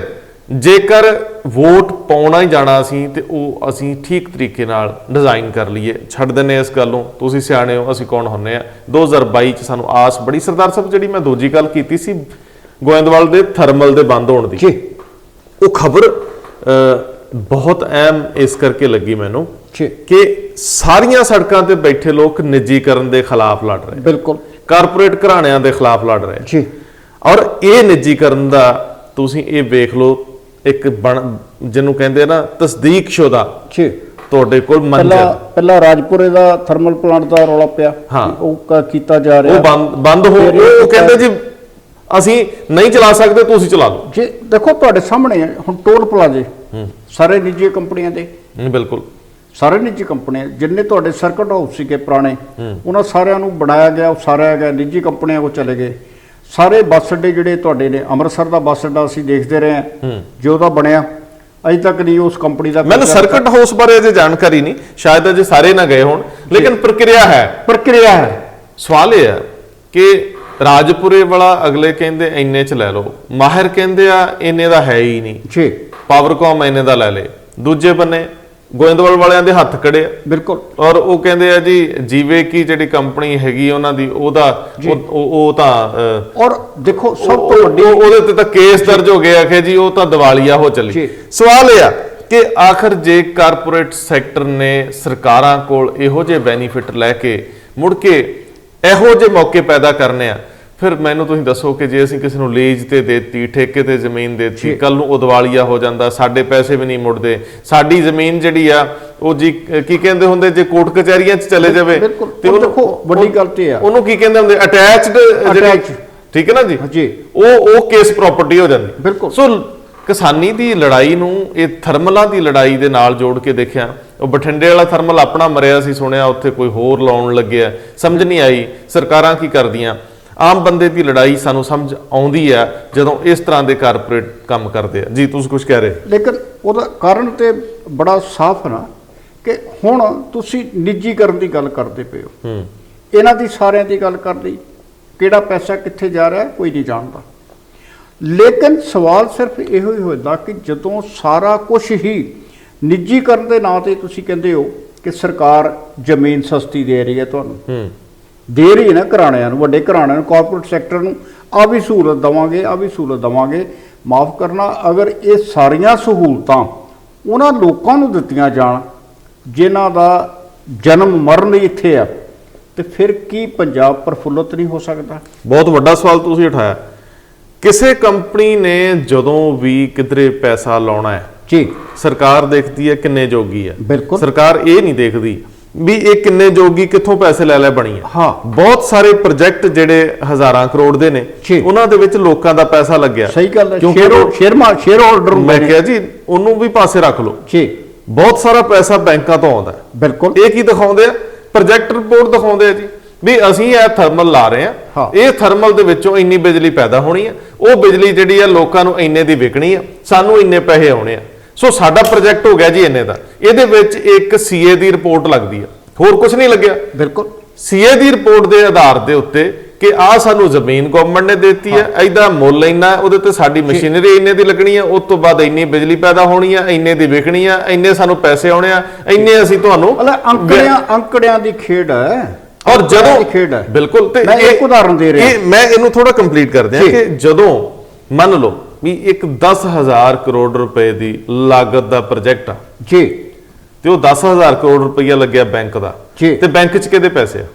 ਜੇਕਰ ਵੋਟ ਪਾਉਣਾ ਹੀ ਜਾਣਾ ਅਸੀਂ ਤੇ ਉਹ ਅਸੀਂ ਠੀਕ ਤਰੀਕੇ ਨਾਲ ਡਿਜ਼ਾਈਨ ਕਰ ਲਈਏ। ਛੱਡ ਦਿੰਦੇ ਇਸ ਗੱਲ ਨੂੰ, ਤੁਸੀਂ ਸਿਆਣੇ ਹੋ, ਅਸੀਂ ਕੌਣ ਹੁੰਨੇ ਆ। 2022 ਚ ਸਾਨੂੰ ਆਸ ਬੜੀ ਸਰਦਾਰ ਸਾਹਿਬ, ਜਿਹੜੀ ਮੈਂ ਦੂਜੀ ਗੱਲ ਕੀਤੀ ਸੀ ਗੋਇੰਦਵਾਲ ਦੇ ਥਰਮਲ ਦੇ ਬੰਦ ਹੋਣ ਦੀ, ਉਹ ਖਬਰ ਬਹੁਤ ਅਹਿਮ ਇਸ ਕਰਕੇ ਲੱਗੀ ਮੈਨੂੰ ਕਿ ਸਾਰੀਆਂ ਸੜਕਾਂ ਤੇ ਬੈਠੇ ਲੋਕ ਨਿੱਜੀਕਰਨ ਦੇ ਖਿਲਾਫ ਲੜ ਰਹੇ। ਬਿਲਕੁਲ, ਕਾਰਪੋਰੇਟ ਘਰਾਣਿਆਂ ਦੇ ਖਿਲਾਫ ਲੜ ਰਹੇ ਜੀ। ਔਰ ਇਹ ਨਿੱਜੀਕਰਨ ਦਾ ਤੁਸੀਂ ਇਹ ਵੇਖ ਲਓ, ਇੱਕ ਜਿਹਨੂੰ ਕਹਿੰਦੇ ਆ ਨਾ ਤਸਦੀਕਸ਼ੁਦਾ, ਤੁਹਾਡੇ ਕੋਲ ਪਹਿਲਾਂ ਰਾਜਪੁਰੇ ਦਾ ਥਰਮਲ ਪਲਾਂਟ ਦਾ ਰੌਲਾ ਪਿਆ, ਉਹ ਕੀਤਾ ਜਾ ਰਿਹਾ, ਉਹ ਬੰਦ ਹੋ। ਉਹ ਕਹਿੰਦੇ ਜੀ ਅਸੀਂ ਨਹੀਂ ਚਲਾ ਸਕਦੇ, ਤੁਸੀਂ ਚਲਾ ਲਓ। ਜੀ ਦੇਖੋ ਤੁਹਾਡੇ ਸਾਹਮਣੇ ਹੁਣ ਟੋਲ ਪਲਾਜ਼ੇ ਸਾਰੇ ਨਿੱਜੀ ਕੰਪਨੀਆਂ ਦੇ, ਬਿਲਕੁਲ ਸਾਰੇ ਨਿੱਜੀ ਕੰਪਨੀਆਂ, ਜਿੰਨੇ ਤੁਹਾਡੇ ਸਰਕਟ ਹਾਊਸ ਸੀਗੇ ਪੁਰਾਣੇ, ਉਹਨਾਂ ਸਾਰਿਆਂ ਨੂੰ ਬਣਾਇਆ ਗਿਆ, ਉਸਾਰਿਆ ਗਿਆ, ਨਿੱਜੀ ਕੰਪਨੀਆਂ ਕੋਲ ਚਲੇ ਗਏ। ਸਾਰੇ ਬੱਸ ਅੱਡੇ ਜਿਹੜੇ ਤੁਹਾਡੇ ਨੇ, ਅੰਮ੍ਰਿਤਸਰ ਦਾ ਬੱਸ ਅੱਡਾ ਅਸੀਂ ਦੇਖਦੇ ਰਹੇ ਹਾਂ ਜੋ ਉਹਦਾ ਬਣਿਆ, ਅਜੇ ਤੱਕ ਨਹੀਂ ਉਸ ਕੰਪਨੀ ਦਾ। ਮੈਨੂੰ ਸਰਕਟ ਹਾਊਸ ਬਾਰੇ ਅਜੇ ਜਾਣਕਾਰੀ ਨਹੀਂ, ਸ਼ਾਇਦ ਅਜੇ ਸਾਰੇ ਨਾ ਗਏ ਹੋਣ, ਲੇਕਿਨ ਪ੍ਰਕਿਰਿਆ ਹੈ। ਸਵਾਲ ਇਹ ਹੈ ਕਿ ਰਾਜਪੁਰੇ ਵਾਲਾ ਅਗਲੇ ਕਹਿੰਦੇ ਇੰਨੇ ਚ ਲੈ ਲਓ, ਮਾਹਿਰ ਕਹਿੰਦੇ ਆ ਇੰਨੇ ਦਾ ਹੈ ਹੀ ਨਹੀਂ, ਪਾਵਰਕਾਮ ਇੰਨੇ ਦਾ ਲੈ ਲੇ। ਦੂਜੇ ਬੰਨੇ ਗੋਇੰਦਵਾਲ ਵਾਲਿਆਂ ਦੇ ਹੱਥ ਖੜੇ ਆ। ਬਿਲਕੁਲ। ਔਰ ਉਹ ਕਹਿੰਦੇ ਆ ਜੀ ਜੀਵੇ ਕੀ ਜਿਹੜੀ ਕੰਪਨੀ ਹੈਗੀ ਉਹਨਾਂ ਦੀ, ਉਹਦਾ ਉਹ ਤਾਂ ਔਰ ਦੇਖੋ ਸਭ ਤੋਂ ਵੱਡੀ ਉਹਦੇ ਤੇ ਤਾਂ ਕੇਸ ਦਰਜ ਹੋ ਗਿਆ ਕਿ ਜੀ ਉਹ ਤਾਂ ਦਿਵਾਲੀਆ ਹੋ ਚੱਲੀ। ਸਵਾਲ ਇਹ ਆ ਕਿ ਆਖਰ ਜੇ ਕਾਰਪੋਰੇਟ ਸੈਕਟਰ ਨੇ ਸਰਕਾਰਾਂ ਕੋਲ ਇਹੋ ਜਿਹੇ ਬੈਨੀਫਿਟ ਲੈ ਕੇ ਮੁੜ ਕੇ ਇਹੋ ਜਿਹੇ ਮੌਕੇ ਪੈਦਾ ਕਰਨੇ ਆ, ਫਿਰ ਮੈਨੂੰ ਤੁਸੀਂ ਦੱਸੋ ਕਿ ਜੇ ਅਸੀਂ ਕਿਸੇ ਨੂੰ ਲੀਜ਼ ਤੇ ਦੇਤੀ, ਠੇਕੇ ਤੇ ਜ਼ਮੀਨ ਦੇਤੀ, ਕੱਲ ਨੂੰ ਉਹ ਦਿਵਾਲੀਆ ਹੋ ਜਾਂਦਾ, ਸਾਡੇ ਪੈਸੇ ਵੀ ਨਹੀਂ ਮੁੜਦੇ, ਸਾਡੀ ਜ਼ਮੀਨ ਜਿਹੜੀ ਆ ਉਹ ਜੀ ਕੀ ਕਹਿੰਦੇ ਹੁੰਦੇ, ਜੇ ਕੋਰਟ ਕਚਹਿਰੀਆਂ 'ਚ ਚਲੇ ਜਾਵੇ ਤੇ ਉਹ ਦੇਖੋ ਵੱਡੀ ਗੱਲ ਤੇ ਆ, ਉਹਨੂੰ ਕੀ ਕਹਿੰਦੇ ਹੁੰਦੇ, ਅਟੈਚਡ, ਠੀਕ ਹੈ ਨਾ ਜੀ, ਉਹ ਕੇਸ ਪ੍ਰਾਪਰਟੀ ਹੋ ਜਾਂਦੀ। ਬਿਲਕੁਲ। ਸੋ ਕਿਸਾਨੀ ਦੀ ਲੜਾਈ ਨੂੰ ਇਹ ਥਰਮਲਾਂ ਦੀ ਲੜਾਈ ਦੇ ਨਾਲ ਜੋੜ ਕੇ ਦੇਖਿਆ। ਉਹ ਬਠਿੰਡੇ ਵਾਲਾ ਥਰਮਲ ਆਪਣਾ ਮਰਿਆ ਸੀ, ਸੁਣਿਆ ਉੱਥੇ ਕੋਈ ਹੋਰ ਲਾਉਣ ਲੱਗਿਆ, ਸਮਝ ਨਹੀਂ ਆਈ ਸਰਕਾਰਾਂ ਕੀ ਕਰਦੀਆਂ। ਆਮ ਬੰਦੇ ਦੀ ਲੜਾਈ ਸਾਨੂੰ ਸਮਝ ਆਉਂਦੀ ਆ ਜਦੋਂ ਇਸ ਤਰ੍ਹਾਂ ਦੇ ਕਾਰਪੋਰੇਟ ਕੰਮ ਕਰਦੇ ਆ। ਜੀ ਤੁਸੀਂ ਕੁਝ ਕਹਿ ਰਹੇ। ਲੇਕਿਨ ਉਹਦਾ ਕਾਰਨ ਤੇ ਬੜਾ ਸਾਫ਼ ਨਾ ਕਿ ਹੁਣ ਤੁਸੀਂ ਨਿੱਜੀਕਰਨ ਦੀ ਗੱਲ ਕਰਦੇ ਪਏ ਹੋ, ਇਹਨਾਂ ਦੀ ਸਾਰਿਆਂ ਦੀ ਗੱਲ ਕਰ ਲਈ, ਕਿਹੜਾ ਪੈਸਾ ਕਿੱਥੇ ਜਾ ਰਿਹਾ ਕੋਈ ਨਹੀਂ ਜਾਣਦਾ। ਲੇਕਿਨ ਸਵਾਲ ਸਿਰਫ ਇਹੋ ਹੀ ਹੋਦਾ ਕਿ ਜਦੋਂ ਸਾਰਾ ਕੁਝ ਹੀ ਨਿੱਜੀਕਰਨ ਦੇ ਨਾਂ ਤੇ ਤੁਸੀਂ ਕਹਿੰਦੇ ਹੋ ਕਿ ਸਰਕਾਰ ਜ਼ਮੀਨ ਸਸਤੀ ਦੇ ਰਹੀ ਹੈ ਤੁਹਾਨੂੰ, ਦੇ ਰਹੀ ਹੈ ਨਾ ਘਰਾਣਿਆਂ ਨੂੰ, ਵੱਡੇ ਘਰਾਣਿਆਂ ਨੂੰ, ਕਾਰਪੋਰੇਟ ਸੈਕਟਰ ਨੂੰ ਆ ਵੀ ਸਹੂਲਤ ਦੇਵਾਂਗੇ, ਆ ਵੀ ਸਹੂਲਤ ਦੇਵਾਂਗੇ। ਮਾਫ ਕਰਨਾ, ਅਗਰ ਇਹ ਸਾਰੀਆਂ ਸਹੂਲਤਾਂ ਉਹਨਾਂ ਲੋਕਾਂ ਨੂੰ ਦਿੱਤੀਆਂ ਜਾਣ ਜਿਨ੍ਹਾਂ ਦਾ ਜਨਮ ਮਰਨ ਇੱਥੇ ਆ, ਤੇ ਫਿਰ ਕੀ ਪੰਜਾਬ ਪ੍ਰਫੁੱਲਤ ਨਹੀਂ ਹੋ ਸਕਦਾ? ਬਹੁਤ ਵੱਡਾ ਸਵਾਲ ਤੁਸੀਂ ਉਠਾਇਆ। ਕਿਸੇ ਕੰਪਨੀ ਨੇ ਜਦੋਂ ਵੀ ਕਿਧਰੇ ਪੈਸਾ ਲਾਉਣਾ ਹੈ ਜੀ, ਸਰਕਾਰ ਦੇਖਦੀ ਹੈ ਕਿੰਨੇ ਜੋਗੀ ਹੈ। ਬਿਲਕੁਲ। ਸਰਕਾਰ ਇਹ ਨਹੀਂ ਦੇਖਦੀ ਵੀ ਇਹ ਕਿੰਨੇ ਜੋਗੀ, ਕਿੱਥੋਂ ਪੈਸੇ ਲੈ ਬਣੀ ਹੈ। ਹਾਂ, ਬਹੁਤ ਸਾਰੇ ਪ੍ਰੋਜੈਕਟ ਜਿਹੜੇ ਹਜ਼ਾਰਾਂ ਕਰੋੜ ਦੇ ਨੇ, ਉਹਨਾਂ ਦੇ ਵਿੱਚ ਲੋਕਾਂ ਦਾ ਪੈਸਾ ਲੱਗਿਆ। ਸਹੀ ਗੱਲ ਹੈ। ਸ਼ੇਅਰ ਹੋਲਡਰ ਮੈਂ ਕਿਹਾ ਜੀ ਉਹਨੂੰ ਵੀ ਪਾਸੇ ਰੱਖ ਲਓ ਜੀ, ਬਹੁਤ ਸਾਰਾ ਪੈਸਾ ਬੈਂਕਾਂ ਤੋਂ ਆਉਂਦਾ। ਬਿਲਕੁਲ। ਇਹ ਕੀ ਦਿਖਾਉਂਦੇ ਆ? ਪ੍ਰੋਜੈਕਟ ਰਿਪੋਰਟ ਦਿਖਾਉਂਦੇ ਆ ਜੀ ਵੀ ਅਸੀਂ ਇਹ ਥਰਮਲ ਲਾ ਰਹੇ ਆ, ਇਹ ਥਰਮਲ ਦੇ ਵਿੱਚੋਂ ਇੰਨੀ ਬਿਜਲੀ ਪੈਦਾ ਹੋਣੀ ਆ, ਉਹ ਬਿਜਲੀ ਜਿਹੜੀ ਆ ਲੋਕਾਂ ਨੂੰ ਇੰਨੇ ਦੀ ਵਿਕਣੀ ਆ, ਸਾਨੂੰ ਇੰਨੇ ਪੈਸੇ ਆਉਣੇ ਆ। ਸੋ ਸਾਡਾ ਪ੍ਰੋਜੈਕਟ ਹੋ ਗਿਆ ਜੀ ਇੰਨੇ ਦਾ। ਇਹਦੇ ਵਿੱਚ ਇੱਕ ਸੀਏ ਦੀ ਰਿਪੋਰਟ ਲੱਗਦੀ ਆ, ਹੋਰ ਕੁਝ ਨਹੀਂ ਲੱਗਿਆ। ਬਿਲਕੁਲ। ਸੀਏ ਦੀ ਰਿਪੋਰਟ ਦੇ ਆਧਾਰ ਦੇ ਉੱਤੇ ਕਿ ਆ ਸਾਨੂੰ ਜ਼ਮੀਨ ਗਵਰਨਮੈਂਟ ਨੇ ਦਿੱਤੀ ਹੈ, ਐਦਾ ਮੁੱਲ ਇੰਨਾ, ਉਹਦੇ ਤੇ ਸਾਡੀ ਮਸ਼ੀਨਰੀ ਇੰਨੇ ਦੀ ਲੱਗਣੀ ਆ, ਉਸ ਤੋਂ ਬਾਅਦ ਇੰਨੀ ਬਿਜਲੀ ਪੈਦਾ ਹੋਣੀ ਆ, ਇੰਨੇ ਦੀ ਵਿਕਣੀ ਆ, ਇੰਨੇ ਸਾਨੂੰ ਪੈਸੇ ਆਉਣੇ ਆ, ਇੰਨੇ ਅਸੀਂ ਤੁਹਾਨੂੰ ਅੰਕੜਿਆਂ ਦੀ ਖੇਡ ਹੈ। ਔਰ ਜਦੋਂ ਖੇਡ ਹੈ, ਬਿਲਕੁਲ। ਤੇ ਮੈਂ ਇੱਕ ਉਦਾਹਰਨ ਦੇ ਰਿਹਾ, ਮੈਂ ਇਹਨੂੰ ਥੋੜਾ ਕੰਪਲੀਟ ਕਰ ਦਿਆਂ ਕਿ ਜਦੋਂ ਮੰਨ ਲਓ ਵੀ ਇੱਕ 10,000 ਕਰੋੜ ਰੁਪਏ ਦੀ ਲਾਗਤ ਦਾ ਪ੍ਰੋਜੈਕਟ ਆ ਜੀ, ਤੇ ਉਹ 10,000 ਕਰੋੜ ਰੁਪਈਆ ਲੱਗਿਆ ਬੈਂਕ ਦਾ, ਤੇ ਬੈਂਕ 'ਚ ਕਿਹਦੇ ਪੈਸੇ ਆ?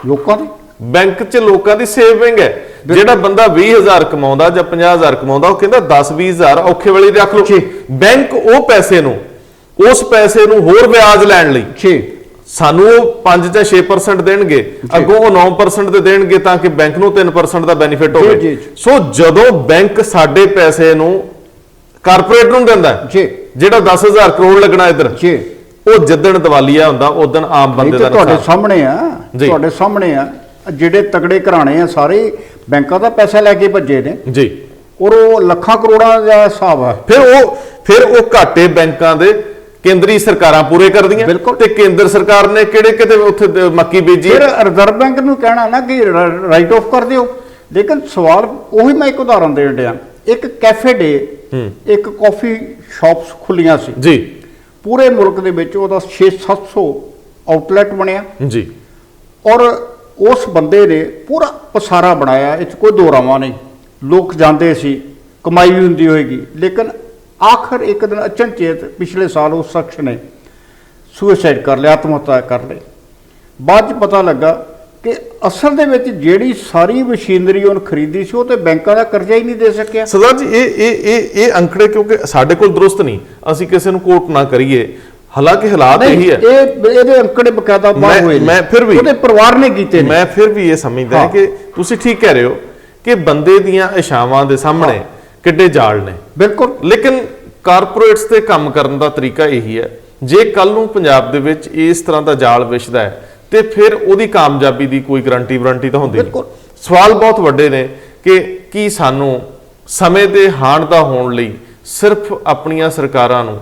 ਲੋਕਾਂ ਦੇ। ਬੈਂਕ 'ਚ ਲੋਕਾਂ ਦੀ ਸੇਵਿੰਗ ਹੈ। ਜਿਹੜਾ ਬੰਦਾ 20,000 ਕਮਾਉਂਦਾ ਜਾਂ 50,000 ਕਮਾਉਂਦਾ, ਉਹ ਕਹਿੰਦਾ 10-20,000 ਔਖੇ ਵੇਲੇ ਰੱਖ ਲਓ। ਬੈਂਕ ਉਹ ਪੈਸੇ ਨੂੰ, ਉਸ ਪੈਸੇ ਨੂੰ ਹੋਰ ਵਿਆਜ ਲੈਣ ਲਈ ਸਾਨੂੰ ਉਹ 5 ਜਾਂ 6% ਦੇਣਗੇ, ਅੱਗੋਂ ਉਹ 9% ਦੇ ਦੇਣਗੇ ਤਾਂ ਕਿ ਬੈਂਕ ਨੂੰ 3% ਦਾ ਬੈਨੀਫਿਟ ਹੋਵੇ। ਸੋ ਜਦੋਂ ਬੈਂਕ ਸਾਡੇ ਪੈਸੇ ਨੂੰ ਕਾਰਪੋਰੇਟ ਨੂੰ ਦਿੰਦਾ, ਜਿਹੜਾ 10,000 ਕਰੋੜ ਲੱਗਣਾ ਇੱਧਰ, ਉਹ ਜਿੱਦਣ ਦਿਵਾਲੀਆ ਹੁੰਦਾ ਉਦੋਂ ਆਮ ਬੰਦੇ ਦਾ ਤੁਹਾਡੇ ਸਾਹਮਣੇ ਆ, ਤੁਹਾਡੇ ਸਾਹਮਣੇ ਆ, ਜਿਹੜੇ ਤਗੜੇ ਘਰਾਣੇ ਆ ਸਾਰੇ ਬੈਂਕਾਂ ਦਾ ਪੈਸਾ ਲੈ ਕੇ ਭੱਜੇ ਨੇ ਜੀ, ਔਰ ਉਹ ਲੱਖਾਂ ਕਰੋੜਾਂ ਦਾ ਹਿਸਾਬ ਆ। ਫਿਰ ਉਹ ਘਾਟੇ ਬੈਂਕਾਂ ਦੇ ਕੇਂਦਰੀ ਸਰਕਾਰਾਂ ਪੂਰੇ ਕਰਦੀਆਂ, ਤੇ ਕੇਂਦਰ ਸਰਕਾਰ ਨੇ ਕਿਹੜੇ ਕਿਤੇ ਉੱਥੇ ਮੱਕੀ ਬੀਜੀ। ਫਿਰ ਰਿਜ਼ਰਵ ਬੈਂਕ ਨੂੰ ਕਹਿਣਾ ਨਾ ਕਿ ਰਾਈਟ ਆਫ ਕਰ ਦਿਓ। ਲੇਕਿਨ ਸਵਾਲ ਉਹੀ, ਮੈਂ ਇੱਕ ਉਦਾਹਰਨ ਦੇਣ ਡਿਆ, ਇੱਕ ਕੈਫੇ ਡੇ, ਇੱਕ ਕਾਫੀ ਸ਼ਾਪਸ ਖੁੱਲੀਆਂ ਸੀ ਜੀ ਪੂਰੇ ਮੁਲਕ ਦੇ ਵਿੱਚ, ਉਹਦਾ 600-700 ਆਊਟਲੈਟ ਬਣਿਆ ਜੀ, ਔਰ ਉਸ ਬੰਦੇ ਨੇ ਪੂਰਾ ਪਸਾਰਾ ਬਣਾਇਆ, ਇਹ 'ਚ ਕੋਈ ਦੋ ਰਾਵਾਂ ਨਹੀਂ, ਲੋਕ ਜਾਂਦੇ ਸੀ, ਕਮਾਈ ਵੀ ਹੁੰਦੀ ਹੋਏਗੀ। ਲੇਕਿਨ ਆਖਰ ਇੱਕ ਦਿਨ ਅਚਨਚੇਤ ਪਿਛਲੇ ਸਾਲ ਉਸ ਸ਼ਖਸ ਨੇ ਸੁਸਾਈਡ ਕਰ ਲਿਆ, ਆਤਮ ਹੱਤਿਆ ਕਰ ਲਈ। ਬਾਅਦ 'ਚ ਪਤਾ ਲੱਗਾ ਕਿ ਅਸਲ ਦੇ ਵਿੱਚ ਜਿਹੜੀ ਸਾਰੀ ਮਸ਼ੀਨਰੀ ਉਹਨੇ ਖਰੀਦੀ ਸੀ, ਉਹ ਤੇ ਬੈਂਕਾਂ ਦਾ ਕਰਜ਼ਾ ਹੀ ਨਹੀਂ ਦੇ ਸਕਿਆ। ਸਰਦਾਰ ਜੀ, ਇਹ ਅੰਕੜੇ ਕਿਉਂਕਿ ਸਾਡੇ ਕੋਲ ਦਰੁਸਤ ਨਹੀਂ, ਅਸੀਂ ਕਿਸੇ ਨੂੰ ਕੋਟ ਨਾ ਕਰੀਏ, ਹਾਲਾਂਕਿ ਹਾਲਾਤ ਇਹੀ ਹੈ। ਇਹਦੇ ਅੰਕੜੇ ਬਕਾਇਦਾ ਬਾਹਰ ਹੋਏ ਨੇ, ਮੈਂ ਫਿਰ ਵੀ ਉਹਦੇ ਪਰਿਵਾਰ ਨੇ ਕੀਤੇ ਨੇ। ਮੈਂ ਫਿਰ ਵੀ ਇਹ ਸਮਝਦਾ ਕਿ ਤੁਸੀਂ ਠੀਕ ਕਹਿ ਰਹੇ ਹੋ ਕਿ ਬੰਦੇ ਦੀਆਂ ਇਸ਼ਾਵਾਂ ਦੇ ਸਾਹਮਣੇ ਕਿੱਡੇ ਜਾਲ ਨੇ। ਬਿਲਕੁਲ। ਲੇਕਿਨ ਕਾਰਪੋਰੇਟਸ ਤੇ ਕੰਮ ਕਰਨ ਦਾ ਤਰੀਕਾ ਇਹੀ ਹੈ। ਜੇ ਕੱਲ ਨੂੰ ਪੰਜਾਬ ਦੇ ਵਿੱਚ ਇਸ ਤਰ੍ਹਾਂ ਦਾ ਜਾਲ ਵਿਛਦਾ ਹੈ ਤੇ ਫਿਰ ਉਹਦੀ ਕਾਮਯਾਬੀ ਦੀ ਕੋਈ ਗਾਰੰਟੀ ਤਾਂ ਹੁੰਦੀ ਨਹੀਂ। ਸਵਾਲ ਬਹੁਤ ਵੱਡੇ ਨੇ ਕਿ ਕੀ ਸਾਨੂੰ ਸਮੇਂ ਦੇ ਹਾਣ ਦਾ ਹੋਣ ਲਈ ਸਿਰਫ ਆਪਣੀਆਂ ਸਰਕਾਰਾਂ ਨੂੰ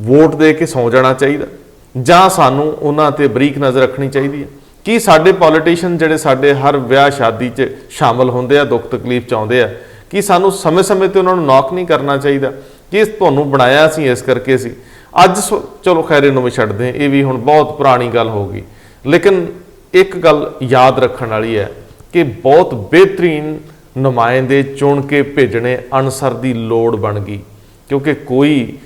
ਵੋਟ ਦੇ ਕੇ ਸੌਂ ਜਾਣਾ ਚਾਹੀਦਾ, ਜਾਂ ਸਾਨੂੰ ਉਹਨਾਂ ਤੇ ਬਰੀਕ ਨਜ਼ਰ ਰੱਖਣੀ ਚਾਹੀਦੀ ਹੈ? ਕੀ ਸਾਡੇ ਪੋਲੀਟੀਸ਼ੀਅਨ ਜਿਹੜੇ ਸਾਡੇ ਹਰ ਵਿਆਹ ਸ਼ਾਦੀ 'ਚ ਸ਼ਾਮਲ ਹੁੰਦੇ ਆ, ਦੁੱਖ ਤਕਲੀਫ 'ਚ ਆਉਂਦੇ ਆ, ਕੀ ਸਾਨੂੰ ਸਮੇਂ-ਸਮੇਂ ਤੇ ਉਹਨਾਂ ਨੂੰ ਨੌਕ ਨਹੀਂ ਕਰਨਾ ਚਾਹੀਦਾ ਕਿ ਤੁਹਾਨੂੰ ਬਣਾਇਆ ਸੀ ਇਸ ਕਰਕੇ ਸੀ? ਅੱਜ ਚਲੋ ਖੈਰ ਇਹਨੂੰ ਵੀ ਛੱਡਦੇ, ਇਹ ਵੀ ਹੁਣ ਬਹੁਤ ਪੁਰਾਣੀ ਗੱਲ ਹੋ ਗਈ। ਲੇਕਿਨ ਇੱਕ ਗੱਲ ਯਾਦ ਰੱਖਣ ਵਾਲੀ ਹੈ ਕਿ ਬਹੁਤ ਬਿਹਤਰੀਨ ਨੁਮਾਇੰਦੇ ਚੁਣ ਕੇ ਭੇਜਣੇ ਅਨਸਰ ਦੀ ਲੋੜ ਬਣ ਗਈ, ਕਿਉਂਕਿ ਕੋਈ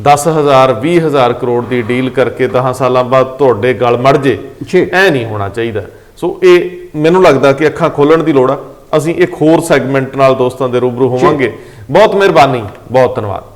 10,000 20,000 ਕਰੋੜ ਦੀ ਡੀਲ ਕਰਕੇ 10 ਸਾਲਾਂ ਬਾਅਦ ਤੁਹਾਡੇ ਗਲ ਮੜ ਜੇ, ਜੀ। ਐ ਨਹੀਂ ਹੋਣਾ ਚਾਹੀਦਾ। ਸੋ ਇਹ ਮੈਨੂੰ ਲੱਗਦਾ ਕਿ ਅੱਖਾਂ ਖੋਲਣ ਦੀ ਲੋੜ ਆ। ਅਸੀਂ ਇੱਕ ਹੋਰ ਸੈਗਮੈਂਟ ਨਾਲ ਦੋਸਤਾਂ ਦੇ ਰੂਬਰੂ ਹੋਵਾਂਗੇ। ਬਹੁਤ ਮਿਹਰਬਾਨੀ, ਬਹੁਤ ਧੰਨਵਾਦ।